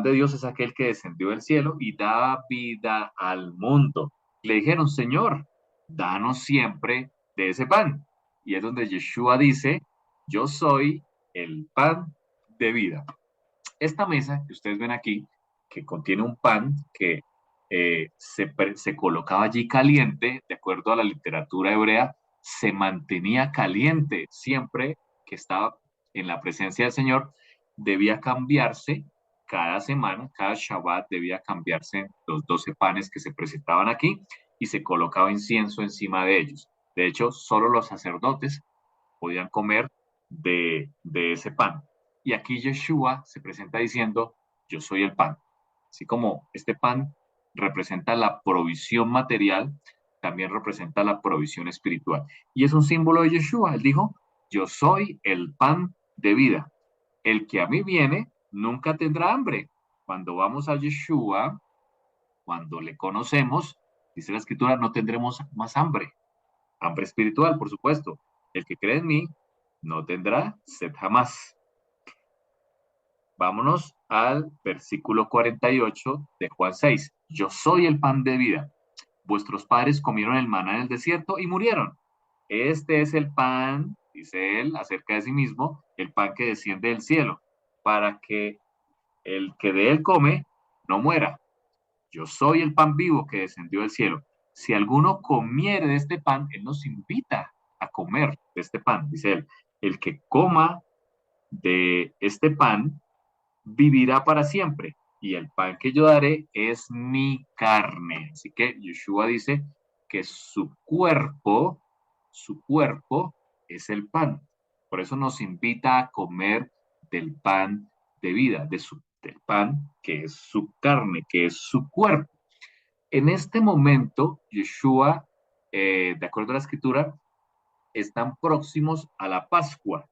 [SPEAKER 1] de Dios es aquel que descendió del cielo y da vida al mundo. Le dijeron, Señor, danos siempre de ese pan. Y es donde Yeshua dice, yo soy el pan de vida. Esta mesa que ustedes ven aquí, que contiene un pan que se colocaba allí caliente, de acuerdo a la literatura hebrea, se mantenía caliente siempre que estaba en la presencia del Señor, debía cambiarse cada semana, cada Shabbat debía cambiarse los 12 panes que se presentaban aquí y se colocaba incienso encima de ellos. De hecho, solo los sacerdotes podían comer de ese pan. Y aquí Yeshua se presenta diciendo, yo soy el pan. Así como este pan representa la provisión material, también representa la provisión espiritual. Y es un símbolo de Yeshua. Él dijo, yo soy el pan de vida. El que a mí viene nunca tendrá hambre. Cuando vamos a Yeshua, cuando le conocemos, dice la escritura, no tendremos más hambre. Hambre espiritual, por supuesto. El que cree en mí no tendrá sed jamás. Vámonos al versículo 48 de Juan 6. Yo soy el pan de vida. Vuestros padres comieron el maná en el desierto y murieron. Este es el pan, dice él acerca de sí mismo, el pan que desciende del cielo, para que el que de él come no muera. Yo soy el pan vivo que descendió del cielo. Si alguno comiere de este pan, él nos invita a comer de este pan, dice él. El que coma de este pan vivirá para siempre. Y el pan que yo daré es mi carne. Así que Yeshua dice que su cuerpo es el pan. Por eso nos invita a comer del pan de vida, del pan que es su carne, que es su cuerpo. En este momento, Yeshua, de acuerdo a la escritura, están próximos a la Pascua.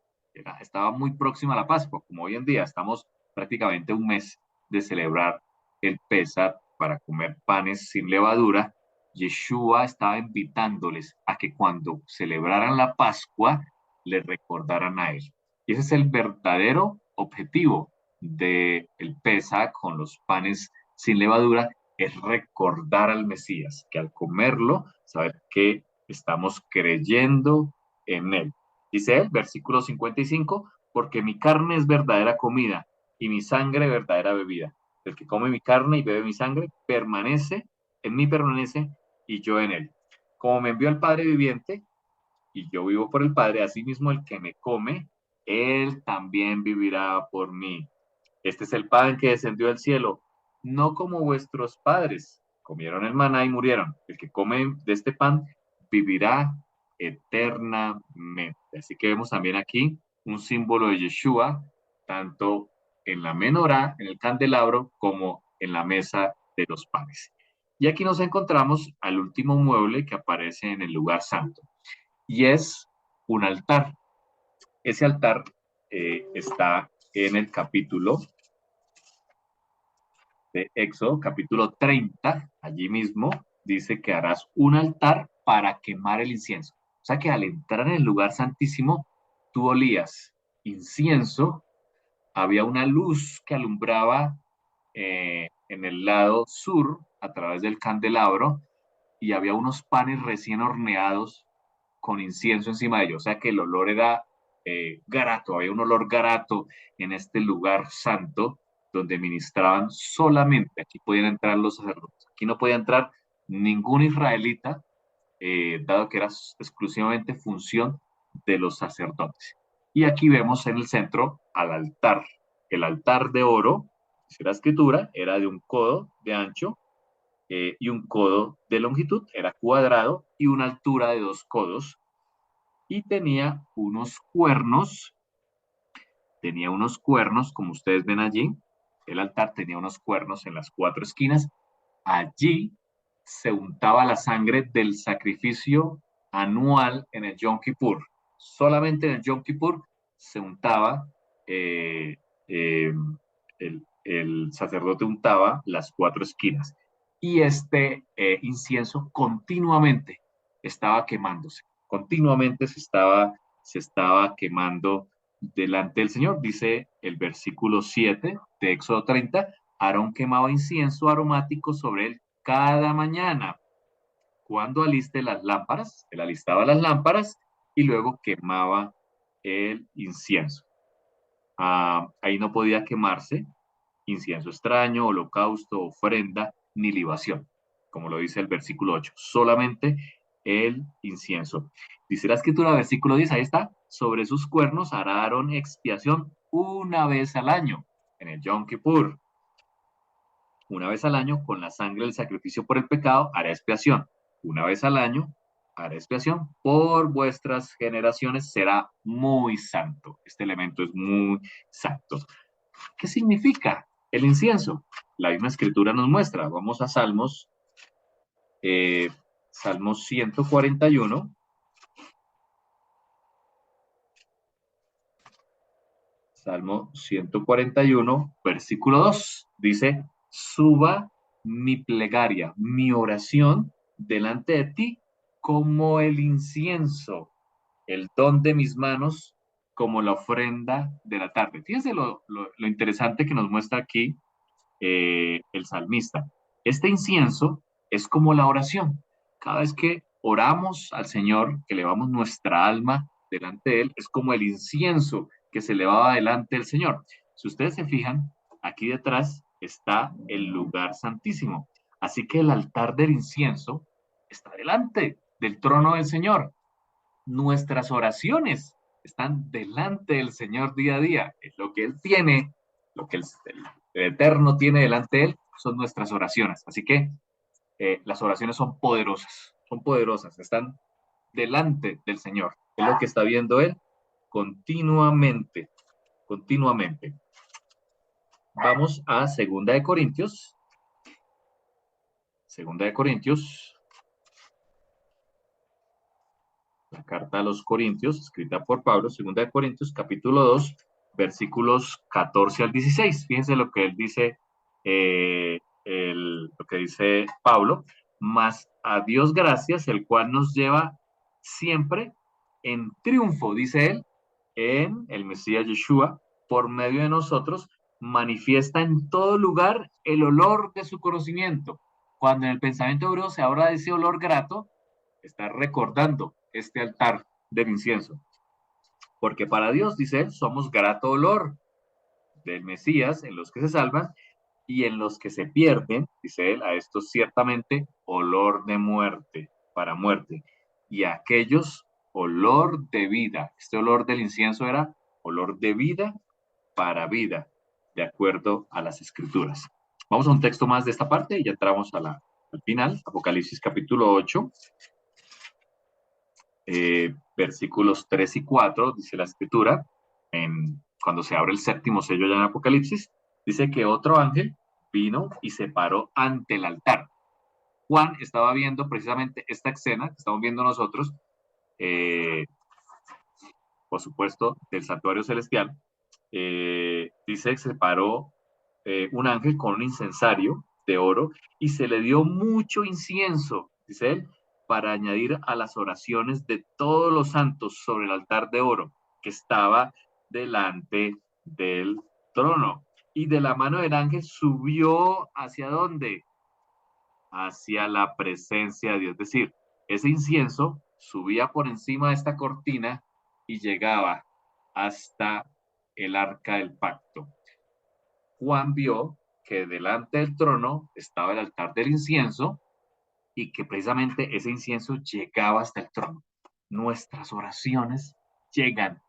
[SPEAKER 1] Estaba muy próxima a la Pascua, como hoy en día estamos prácticamente un mes de celebrar el Pesach para comer panes sin levadura. Yeshua estaba invitándoles a que cuando celebraran la Pascua, le recordaran a él. Y ese es el verdadero objetivo del Pesach con los panes sin levadura, es recordar al Mesías, que al comerlo, saber que estamos creyendo en él. Dice él, versículo 55, porque mi carne es verdadera comida y mi sangre verdadera bebida. El que come mi carne y bebe mi sangre permanece, en mí permanece y yo en él. Como me envió el Padre viviente y yo vivo por el Padre, asimismo el que me come, él también vivirá por mí. Este es el pan que descendió del cielo, no como vuestros padres comieron el maná y murieron. El que come de este pan vivirá eternamente. Así que vemos también aquí un símbolo de Yeshua, tanto en la menorá, en el candelabro, como en la mesa de los panes. Y aquí nos encontramos al último mueble que aparece en el lugar santo, y es un altar. Ese altar está en el capítulo de Éxodo, capítulo 30, allí mismo dice que harás un altar para quemar el incienso. O sea que al entrar en el lugar santísimo, tú olías incienso, había una luz que alumbraba en el lado sur a través del candelabro y había unos panes recién horneados con incienso encima de ellos. O sea que el olor era grato, había un olor grato en este lugar santo donde ministraban solamente, aquí podían entrar los sacerdotes, aquí no podía entrar ningún israelita, dado que era exclusivamente función de los sacerdotes. Y aquí vemos en el centro al altar. El altar de oro, dice la escritura, era de un codo de ancho y un codo de longitud, era cuadrado y una altura de 2 codos. y tenía unos cuernos, como ustedes ven allí. El altar tenía unos cuernos en las 4 esquinas. Allí se untaba la sangre del sacrificio anual en el Yom Kippur. Solamente en el Yom Kippur se untaba, eh, el sacerdote untaba las 4 esquinas. Y este incienso continuamente estaba quemándose, continuamente se estaba quemando delante del Señor. Dice el versículo 7 de Éxodo 30, Aarón quemaba incienso aromático sobre él cada mañana. Cuando aliste las lámparas, él alistaba las lámparas y luego quemaba el incienso. Ahí no podía quemarse incienso extraño, holocausto, ofrenda, ni libación, como lo dice el versículo 8, solamente el incienso. Dice la escritura, versículo 10, ahí está, sobre sus cuernos hará Aarón expiación una vez al año, en el Yom Kippur. Una vez al año, con la sangre del sacrificio por el pecado, hará expiación. Una vez al año, hará expiación por vuestras generaciones, será muy santo. Este elemento es muy santo. ¿Qué significa el incienso? La misma escritura nos muestra. Vamos a Salmos, Salmos 141. Salmo 141, versículo 2. Dice, suba mi plegaria, mi oración delante de ti como el incienso, el don de mis manos como la ofrenda de la tarde. Fíjense lo interesante que nos muestra aquí el salmista. Este incienso es como la oración. Cada vez que oramos al Señor, que elevamos nuestra alma delante de Él, es como el incienso que se elevaba delante del Señor. Si ustedes se fijan, aquí detrás está el lugar santísimo. Así que el altar del incienso está delante del trono del Señor. Nuestras oraciones están delante del Señor día a día. Es lo que Él tiene, lo que el Eterno tiene delante de Él, son nuestras oraciones. Así que las oraciones son poderosas, están delante del Señor. Es lo que está viendo Él continuamente, continuamente. Vamos a Segunda de Corintios. Segunda de Corintios. La carta a los Corintios, escrita por Pablo, Segunda de Corintios, capítulo 2, versículos 14 al 16. Fíjense lo que él dice, lo que dice Pablo. Mas a Dios gracias, el cual nos lleva siempre en triunfo, dice él, en el Mesías Yeshua, por medio de nosotros, manifiesta en todo lugar el olor de su conocimiento. Cuando en el pensamiento hebreo se habla de ese olor grato, está recordando este altar del incienso. Porque para Dios, dice él, somos grato olor del Mesías en los que se salvan y en los que se pierden, dice él, a estos ciertamente olor de muerte, para muerte, y a aquellos olor de vida. Este olor del incienso era olor de vida para vida, de acuerdo a las escrituras. Vamos a un texto más de esta parte y ya entramos al final, Apocalipsis capítulo 8. Versículos 3 y 4, dice la escritura, cuando se abre el séptimo sello ya en Apocalipsis, dice que otro ángel vino y se paró ante el altar. Juan estaba viendo precisamente esta escena que estamos viendo nosotros, por supuesto, del santuario celestial. Dice que se paró un ángel con un incensario de oro y se le dio mucho incienso, dice él, para añadir a las oraciones de todos los santos sobre el altar de oro que estaba delante del trono. Y de la mano del ángel subió ¿hacia dónde? Hacia la presencia de Dios. Es decir, ese incienso subía por encima de esta cortina y llegaba hasta el arca del pacto. Juan vio que delante del trono estaba el altar del incienso y que precisamente ese incienso llegaba hasta el trono. Nuestras oraciones llegan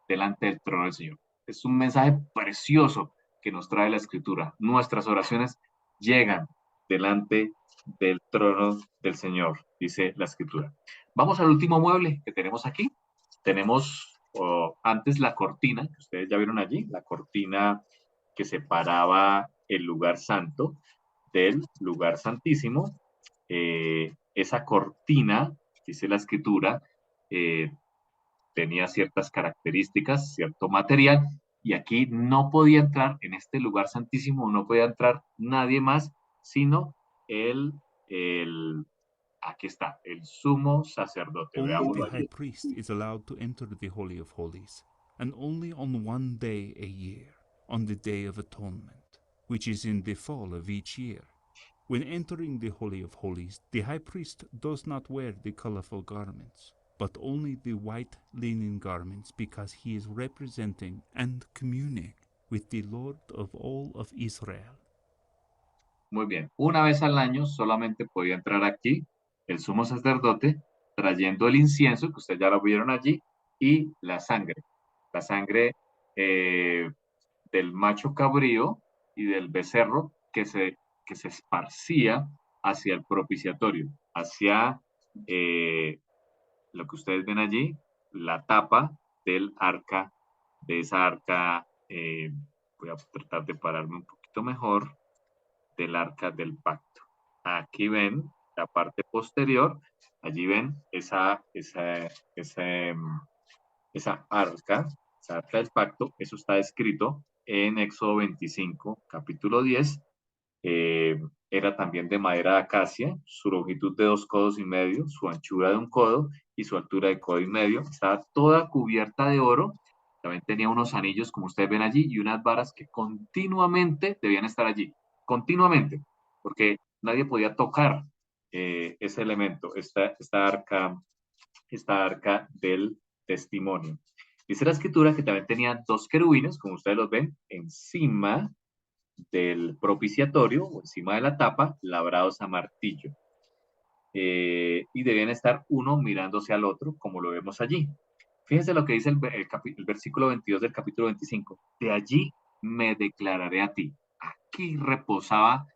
[SPEAKER 1] delante del trono del Señor. Es un mensaje precioso que nos trae la Escritura. Nuestras oraciones llegan delante del trono del Señor, dice la Escritura. Vamos al último mueble que tenemos aquí. tenemos antes la cortina, que ustedes ya vieron allí, la cortina que separaba el lugar santo del lugar santísimo. Esa cortina, dice la escritura, tenía ciertas características, cierto material, y aquí no podía entrar, en este lugar santísimo, no podía entrar nadie más, sino el aquí está, el sumo sacerdote.
[SPEAKER 2] Only
[SPEAKER 1] Veamos
[SPEAKER 2] the high
[SPEAKER 1] allí.
[SPEAKER 2] priest is allowed to enter the Holy of Holies, and only on one day a year, on the Day of Atonement, which is in the fall of each year. When entering the Holy of Holies, the high priest does not wear the colorful garments, but only the white linen garments, because he is representing and communing with the Lord of all of Israel.
[SPEAKER 1] Muy bien, una vez al año solamente podía entrar aquí el sumo sacerdote trayendo el incienso, que ustedes ya lo vieron allí, y la sangre del macho cabrío y del becerro que se esparcía hacia el propiciatorio, hacia lo que ustedes ven allí, la tapa del arca, de esa arca, voy a tratar de pararme un poquito mejor, del arca del pacto. Aquí ven la parte posterior, allí ven esa arca del pacto, eso está escrito en Éxodo 25, capítulo 10. Era también de madera de acacia, su longitud de 2,5 codos, su anchura de 1 codo y su altura de 1,5 codo. Estaba toda cubierta de oro. También tenía unos anillos, como ustedes ven allí, y unas varas que continuamente debían estar allí. Continuamente, porque nadie podía tocar ese elemento, esta arca del testimonio. Dice la escritura que también tenía 2 querubines, como ustedes los ven, encima del propiciatorio o encima de la tapa, labrados a martillo. Y debían estar uno mirándose al otro, como lo vemos allí. Fíjense lo que dice el versículo 22 del capítulo 25. De allí me declararé a ti. Aquí reposaba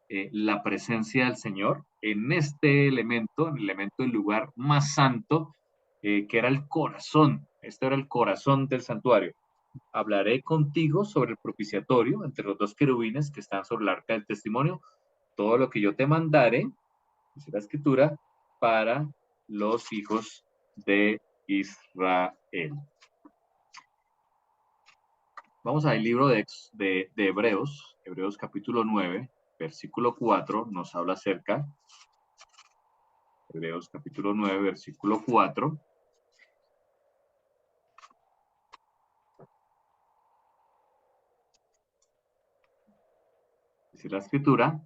[SPEAKER 1] la presencia del Señor en este elemento, en el elemento del lugar más santo, que era el corazón. Este era el corazón del santuario. Hablaré contigo sobre el propiciatorio entre los 2 querubines que están sobre el arca del testimonio, todo lo que yo te mandare, dice la escritura, para los hijos de Israel. Vamos al libro de Hebreos, Hebreos capítulo 9, versículo 4, nos habla acerca, Hebreos capítulo 9, versículo 4, dice la escritura,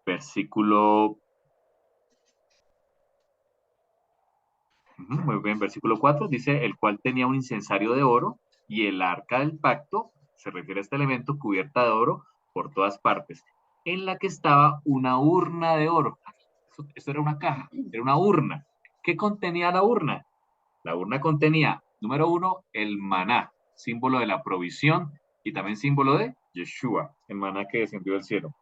[SPEAKER 1] versículo, muy bien, versículo 4, dice, el cual tenía un incensario de oro y el arca del pacto, se refiere a este elemento, cubierta de oro por todas partes, en la que estaba una urna de oro. Esto era una caja, era una urna. ¿Qué contenía la urna? La urna contenía, número 1, el maná, símbolo de la provisión y también símbolo de Yeshua, el maná que descendió del cielo.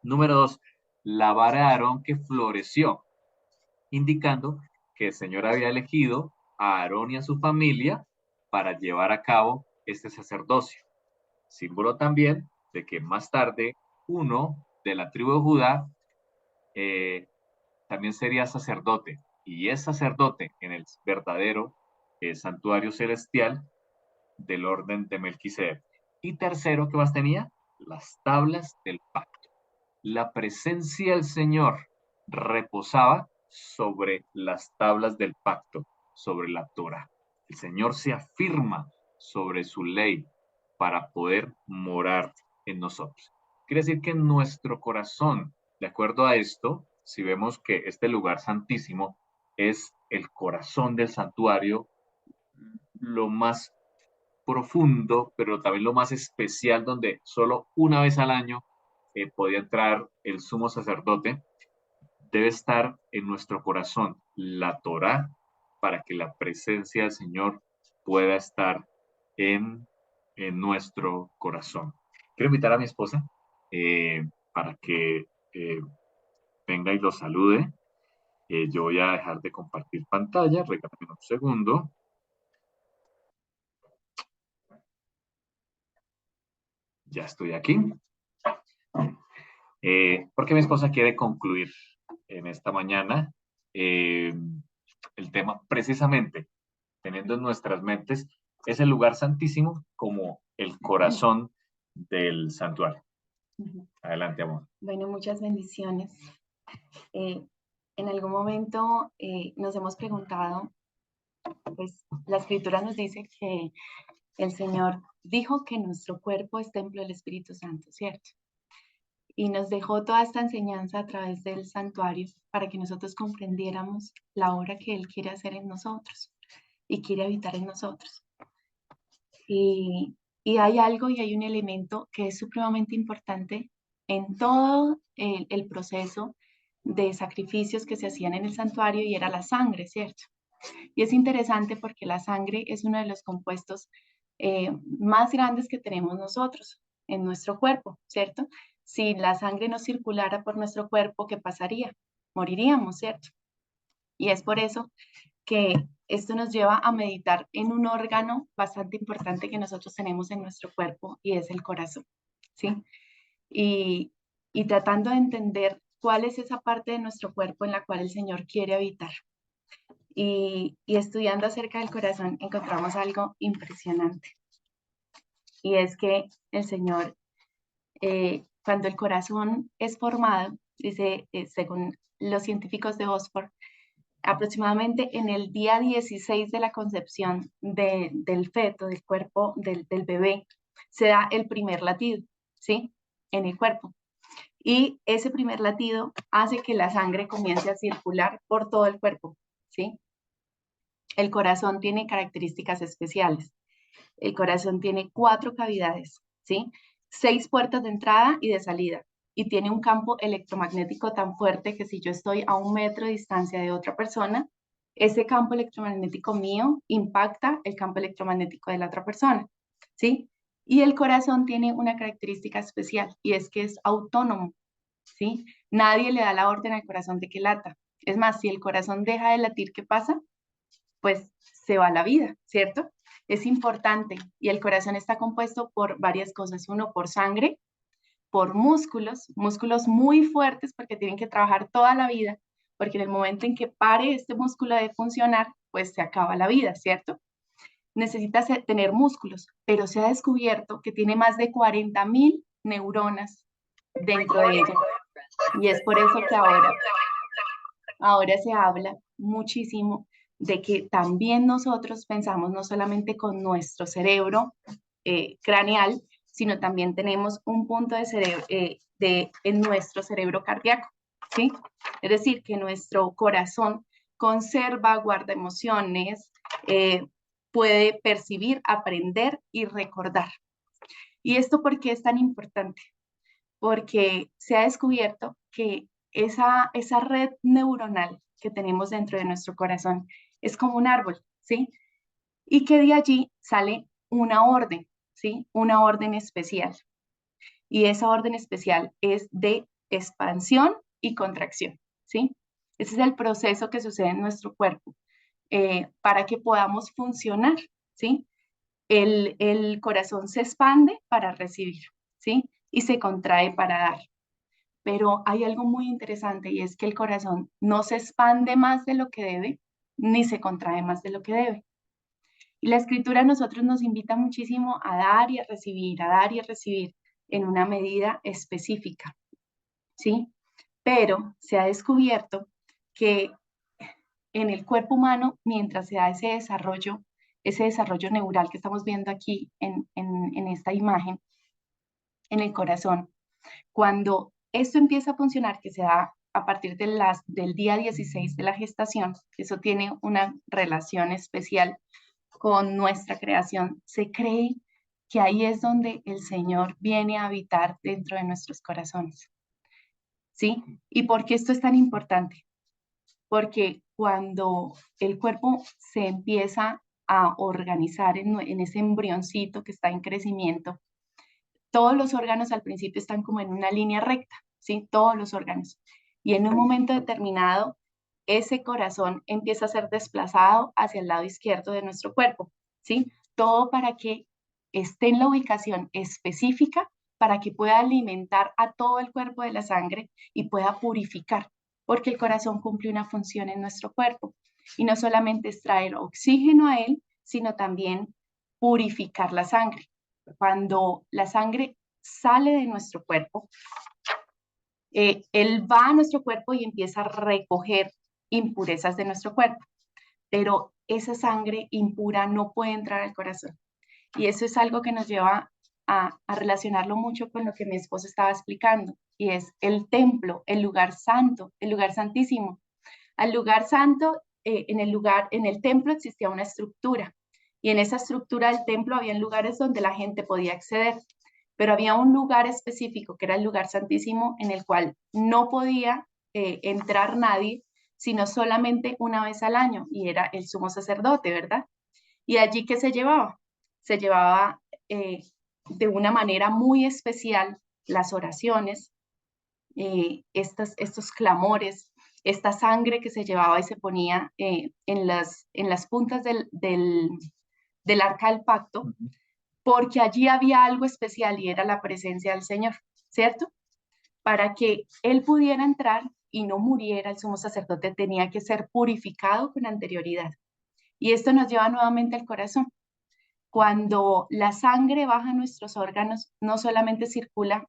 [SPEAKER 1] Número 2, la vara de Aarón que floreció, indicando que el Señor había elegido a Aarón y a su familia para llevar a cabo este sacerdocio. Símbolo también de que más tarde uno de la tribu de Judá también sería sacerdote, y es sacerdote en el verdadero santuario celestial del orden de Melquisedec. Y tercero, ¿qué más tenía? Las tablas del pacto. La presencia del Señor reposaba sobre las tablas del pacto, sobre la Torah. El Señor se afirma sobre su ley para poder morar en nosotros. Quiere decir que en nuestro corazón, de acuerdo a esto, si vemos que este lugar santísimo es el corazón del santuario, lo más profundo, pero también lo más especial, donde solo una vez al año podía entrar el sumo sacerdote, debe estar en nuestro corazón la Torá para que la presencia del Señor pueda estar en nuestro corazón. Quiero invitar a mi esposa para que venga y lo salude. Yo voy a dejar de compartir pantalla, regálame un segundo. Ya estoy aquí. Porque mi esposa quiere concluir en esta mañana el tema precisamente teniendo en nuestras mentes ese lugar santísimo como el corazón del santuario. Adelante, amor.
[SPEAKER 3] Bueno, muchas bendiciones. En algún momento nos hemos preguntado, pues la escritura nos dice que el Señor dijo que nuestro cuerpo es templo del Espíritu Santo, ¿cierto? Y nos dejó toda esta enseñanza a través del santuario para que nosotros comprendiéramos la obra que Él quiere hacer en nosotros y quiere habitar en nosotros. Y hay algo y hay un elemento que es supremamente importante en todo el proceso de sacrificios que se hacían en el santuario y era la sangre, ¿cierto? Y es interesante porque la sangre es uno de los compuestos más grandes que tenemos nosotros en nuestro cuerpo, ¿cierto? Si la sangre no circulara por nuestro cuerpo, ¿qué pasaría? Moriríamos, ¿cierto? Y es por eso que esto nos lleva a meditar en un órgano bastante importante que nosotros tenemos en nuestro cuerpo y es el corazón, ¿sí? Y tratando de entender cuál es esa parte de nuestro cuerpo en la cual el Señor quiere habitar. Y estudiando acerca del corazón encontramos algo impresionante. Y es que el Señor, cuando el corazón es formado, dice, según los científicos de Oxford, aproximadamente en el día 16 de la concepción del feto, del cuerpo del bebé, se da el primer latido, ¿sí? En el cuerpo. Y ese primer latido hace que la sangre comience a circular por todo el cuerpo, ¿sí? El corazón tiene características especiales. El corazón tiene 4 cavidades, ¿sí? 6 puertas de entrada y de salida. Y tiene un campo electromagnético tan fuerte que si yo estoy a 1 metro de distancia de otra persona, ese campo electromagnético mío impacta el campo electromagnético de la otra persona, ¿sí? Y el corazón tiene una característica especial y es que es autónomo, ¿sí? Nadie le da la orden al corazón de que lata. Es más, si el corazón deja de latir, ¿qué pasa? Pues se va la vida, ¿cierto? Es importante y el corazón está compuesto por varias cosas. Uno, por sangre, por músculos, músculos muy fuertes porque tienen que trabajar toda la vida, porque en el momento en que pare este músculo de funcionar, pues se acaba la vida, ¿cierto? Necesita tener músculos, pero se ha descubierto que tiene más de 40.000 neuronas dentro de ella. Y es por eso que ahora se habla muchísimo de que también nosotros pensamos no solamente con nuestro cerebro craneal, sino también tenemos un punto de cerebro, en nuestro cerebro cardíaco, ¿sí? Es decir, que nuestro corazón conserva, guarda emociones, puede percibir, aprender y recordar. ¿Y esto por qué es tan importante? Porque se ha descubierto que esa red neuronal que tenemos dentro de nuestro corazón es como un árbol, ¿sí? Y que de allí sale una orden, ¿sí? Una orden especial. Y esa orden especial es de expansión y contracción, ¿sí? Ese es el proceso que sucede en nuestro cuerpo para que podamos funcionar, ¿sí? El corazón se expande para recibir, ¿sí? Y se contrae para dar. Pero hay algo muy interesante y es que el corazón no se expande más de lo que debe, ni se contrae más de lo que debe. Y la escritura a nosotros nos invita muchísimo a dar y a dar y a recibir en una medida específica, ¿sí? Pero se ha descubierto que en el cuerpo humano, mientras se da ese desarrollo neural que estamos viendo aquí en esta imagen, en el corazón, cuando esto empieza a funcionar, que se da a partir del día 16 de la gestación, eso tiene una relación especial con nuestra creación, se cree que ahí es donde el Señor viene a habitar dentro de nuestros corazones. ¿Sí? ¿Y por qué esto es tan importante? Porque cuando el cuerpo se empieza a organizar en ese embrioncito que está en crecimiento, todos los órganos al principio están como en una línea recta, ¿sí? Todos los órganos. Y en un momento determinado, ese corazón empieza a ser desplazado hacia el lado izquierdo de nuestro cuerpo, ¿sí? Todo para que esté en la ubicación específica para que pueda alimentar a todo el cuerpo de la sangre y pueda purificar, porque el corazón cumple una función en nuestro cuerpo y no solamente es traer oxígeno a él, sino también purificar la sangre. Cuando la sangre sale de nuestro cuerpo, él va a nuestro cuerpo y empieza a recoger impurezas de nuestro cuerpo, pero esa sangre impura no puede entrar al corazón. Y eso es algo que nos lleva a relacionarlo mucho con lo que mi esposo estaba explicando, y es el templo, el lugar santo, el lugar santísimo. Al lugar santo, en el templo existía una estructura, y en esa estructura del templo había lugares donde la gente podía acceder, pero había un lugar específico que era el lugar santísimo en el cual no podía entrar nadie, sino solamente una vez al año, y era el sumo sacerdote, ¿verdad? Y allí, ¿qué se llevaba? Se llevaba de una manera muy especial las oraciones, estos clamores, esta sangre que se llevaba y se ponía en las puntas del arca del pacto, porque allí había algo especial y era la presencia del Señor, ¿cierto? Para que él pudiera entrar y no muriera, el sumo sacerdote tenía que ser purificado con anterioridad. Y esto nos lleva nuevamente al corazón. Cuando la sangre baja a nuestros órganos, no solamente circula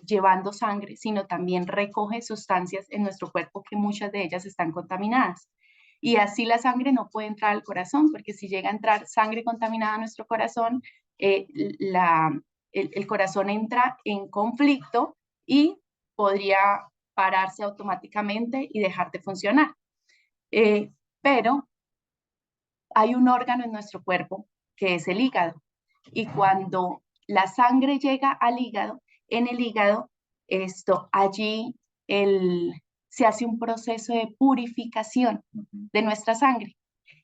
[SPEAKER 3] llevando sangre, sino también recoge sustancias en nuestro cuerpo que muchas de ellas están contaminadas. Y así la sangre no puede entrar al corazón, porque si llega a entrar sangre contaminada a nuestro corazón, eh, el corazón entra en conflicto y podría pararse automáticamente y dejar de funcionar. Pero hay un órgano en nuestro cuerpo que es el hígado. Y cuando la sangre llega al hígado, en el hígado, allí se hace un proceso de purificación de nuestra sangre.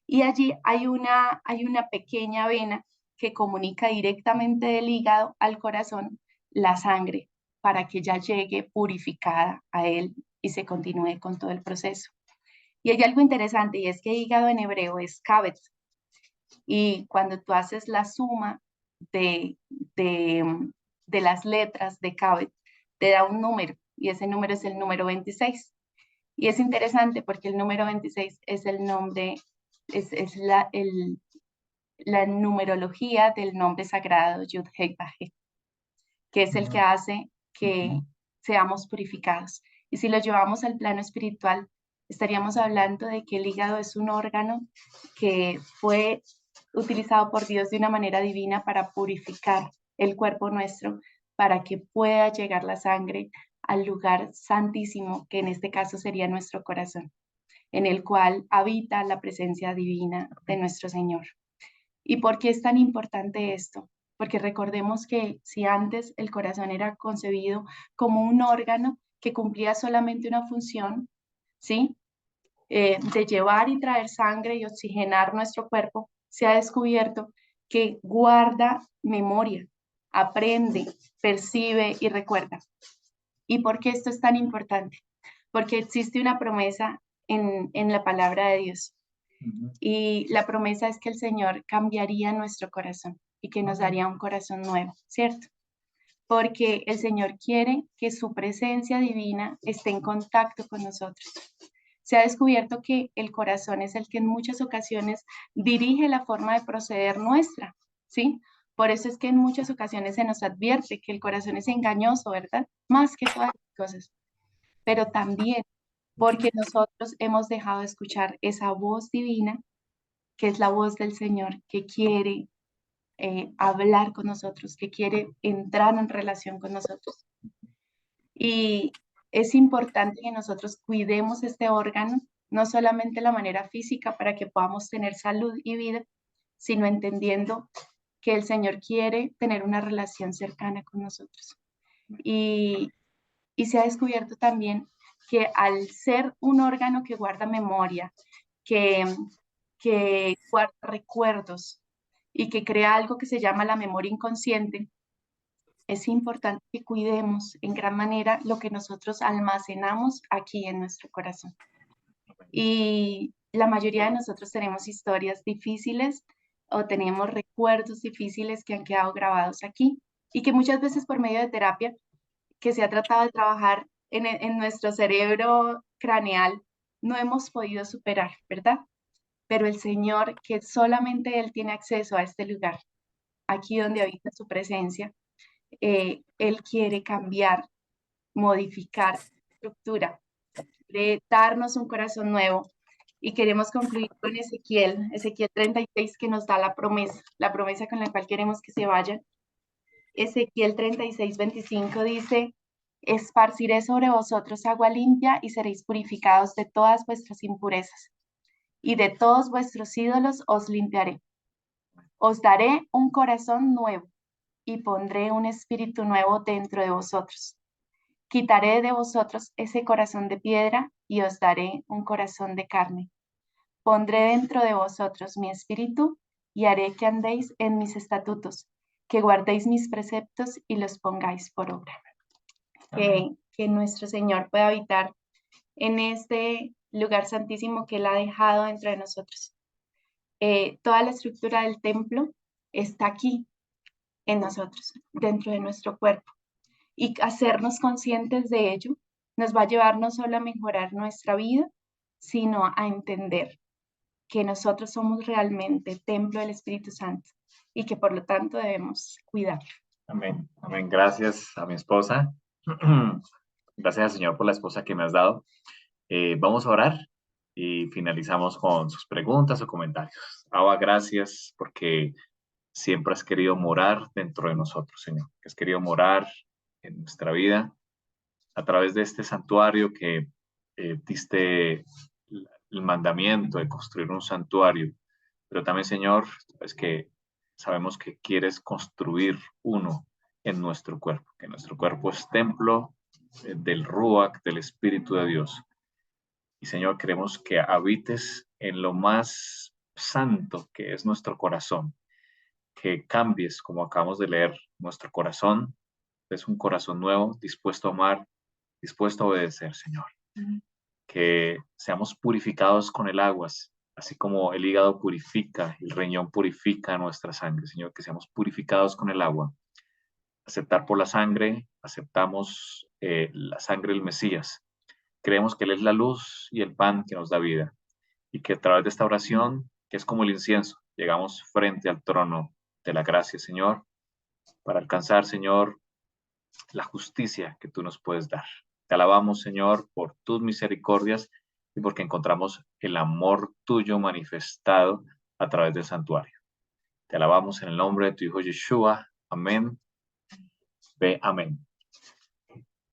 [SPEAKER 3] Y allí hay una pequeña vena que comunica directamente del hígado al corazón la sangre para que ya llegue purificada a él y se continúe con todo el proceso. Y hay algo interesante, y es que hígado en hebreo es kabet, y cuando tú haces la suma de, de, de las letras de kabet, te da un número, y ese número es el número 26. Y es interesante porque el número 26 es el nombre, es la numerología del nombre sagrado Yud-Heh-Vah-Heh, que es el que hace que seamos purificados. Y si lo llevamos al plano espiritual, estaríamos hablando de que el hígado es un órgano que fue utilizado por Dios de una manera divina para purificar el cuerpo nuestro, para que pueda llegar la sangre al lugar santísimo, que en este caso sería nuestro corazón, en el cual habita la presencia divina de nuestro Señor. ¿Y por qué es tan importante esto? Porque recordemos que si antes el corazón era concebido como un órgano que cumplía solamente una función, ¿sí? De llevar y traer sangre y oxigenar nuestro cuerpo, se ha descubierto que guarda memoria, aprende, percibe y recuerda. ¿Y por qué esto es tan importante? Porque existe una promesa en la palabra de Dios. Y la promesa es que el Señor cambiaría nuestro corazón y que nos daría un corazón nuevo, ¿cierto? Porque el Señor quiere que su presencia divina esté en contacto con nosotros. Se ha descubierto que el corazón es el que en muchas ocasiones dirige la forma de proceder nuestra, ¿sí? Por eso es que en muchas ocasiones se nos advierte que el corazón es engañoso, ¿verdad? Más que todas las cosas. Pero también porque nosotros hemos dejado de escuchar esa voz divina, que es la voz del Señor, que quiere hablar con nosotros, que quiere entrar en relación con nosotros. Y es importante que nosotros cuidemos este órgano, no solamente de la manera física para que podamos tener salud y vida, sino entendiendo que el Señor quiere tener una relación cercana con nosotros. Y se ha descubierto también que al ser un órgano que guarda memoria, que, que guarda recuerdos y que crea algo que se llama la memoria inconsciente, es importante que cuidemos en gran manera lo que nosotros almacenamos aquí en nuestro corazón. Y la mayoría de nosotros tenemos historias difíciles o tenemos recuerdos difíciles que han quedado grabados aquí y que muchas veces por medio de terapia que se ha tratado de trabajar en nuestro cerebro craneal no hemos podido superar, ¿verdad? Pero el Señor, que solamente Él tiene acceso a este lugar, aquí donde habita su presencia, Él quiere cambiar, modificar estructura, de darnos un corazón nuevo. Y queremos concluir con Ezequiel 36, que nos da la promesa con la cual queremos que se vayan. Ezequiel 36, 25 dice, esparciré sobre vosotros agua limpia y seréis purificados de todas vuestras impurezas, y de todos vuestros ídolos os limpiaré. Os daré un corazón nuevo y pondré un espíritu nuevo dentro de vosotros. Quitaré de vosotros ese corazón de piedra y os daré un corazón de carne. Pondré dentro de vosotros mi espíritu y haré que andéis en mis estatutos, que guardéis mis preceptos y los pongáis por obra. Que nuestro Señor pueda habitar en este lugar santísimo que Él ha dejado dentro de nosotros. Toda la estructura del templo está aquí en nosotros, dentro de nuestro cuerpo. Y hacernos conscientes de ello nos va a llevar no solo a mejorar nuestra vida, sino a entender que nosotros somos realmente templo del Espíritu Santo y que por lo tanto debemos cuidar.
[SPEAKER 1] Amén. Amén. Gracias a mi esposa. Gracias al Señor por la esposa que me has dado. Vamos a orar y finalizamos con sus preguntas o comentarios. Abba, gracias porque siempre has querido morar dentro de nosotros, Señor. Que has querido morar en nuestra vida a través de este santuario que diste el mandamiento de construir un santuario. Pero también, Señor, es que sabemos que quieres construir uno en nuestro cuerpo, que nuestro cuerpo es templo del Ruach, del Espíritu de Dios. Y Señor, queremos que habites en lo más santo que es nuestro corazón, que cambies, como acabamos de leer, nuestro corazón. Es un corazón nuevo, dispuesto a amar, dispuesto a obedecer, Señor. Que seamos purificados con el agua, así como el hígado purifica, el riñón purifica nuestra sangre, Señor, que seamos purificados con el agua. Aceptar por la sangre, aceptamos la sangre del Mesías. Creemos que Él es la luz y el pan que nos da vida. Y que a través de esta oración, que es como el incienso, llegamos frente al trono de la gracia, Señor, para alcanzar, Señor, la justicia que tú nos puedes dar. Te alabamos, Señor, por tus misericordias y porque encontramos el amor tuyo manifestado a través del santuario. Te alabamos en el nombre de tu Hijo Yeshua. Amén. Ve, amén.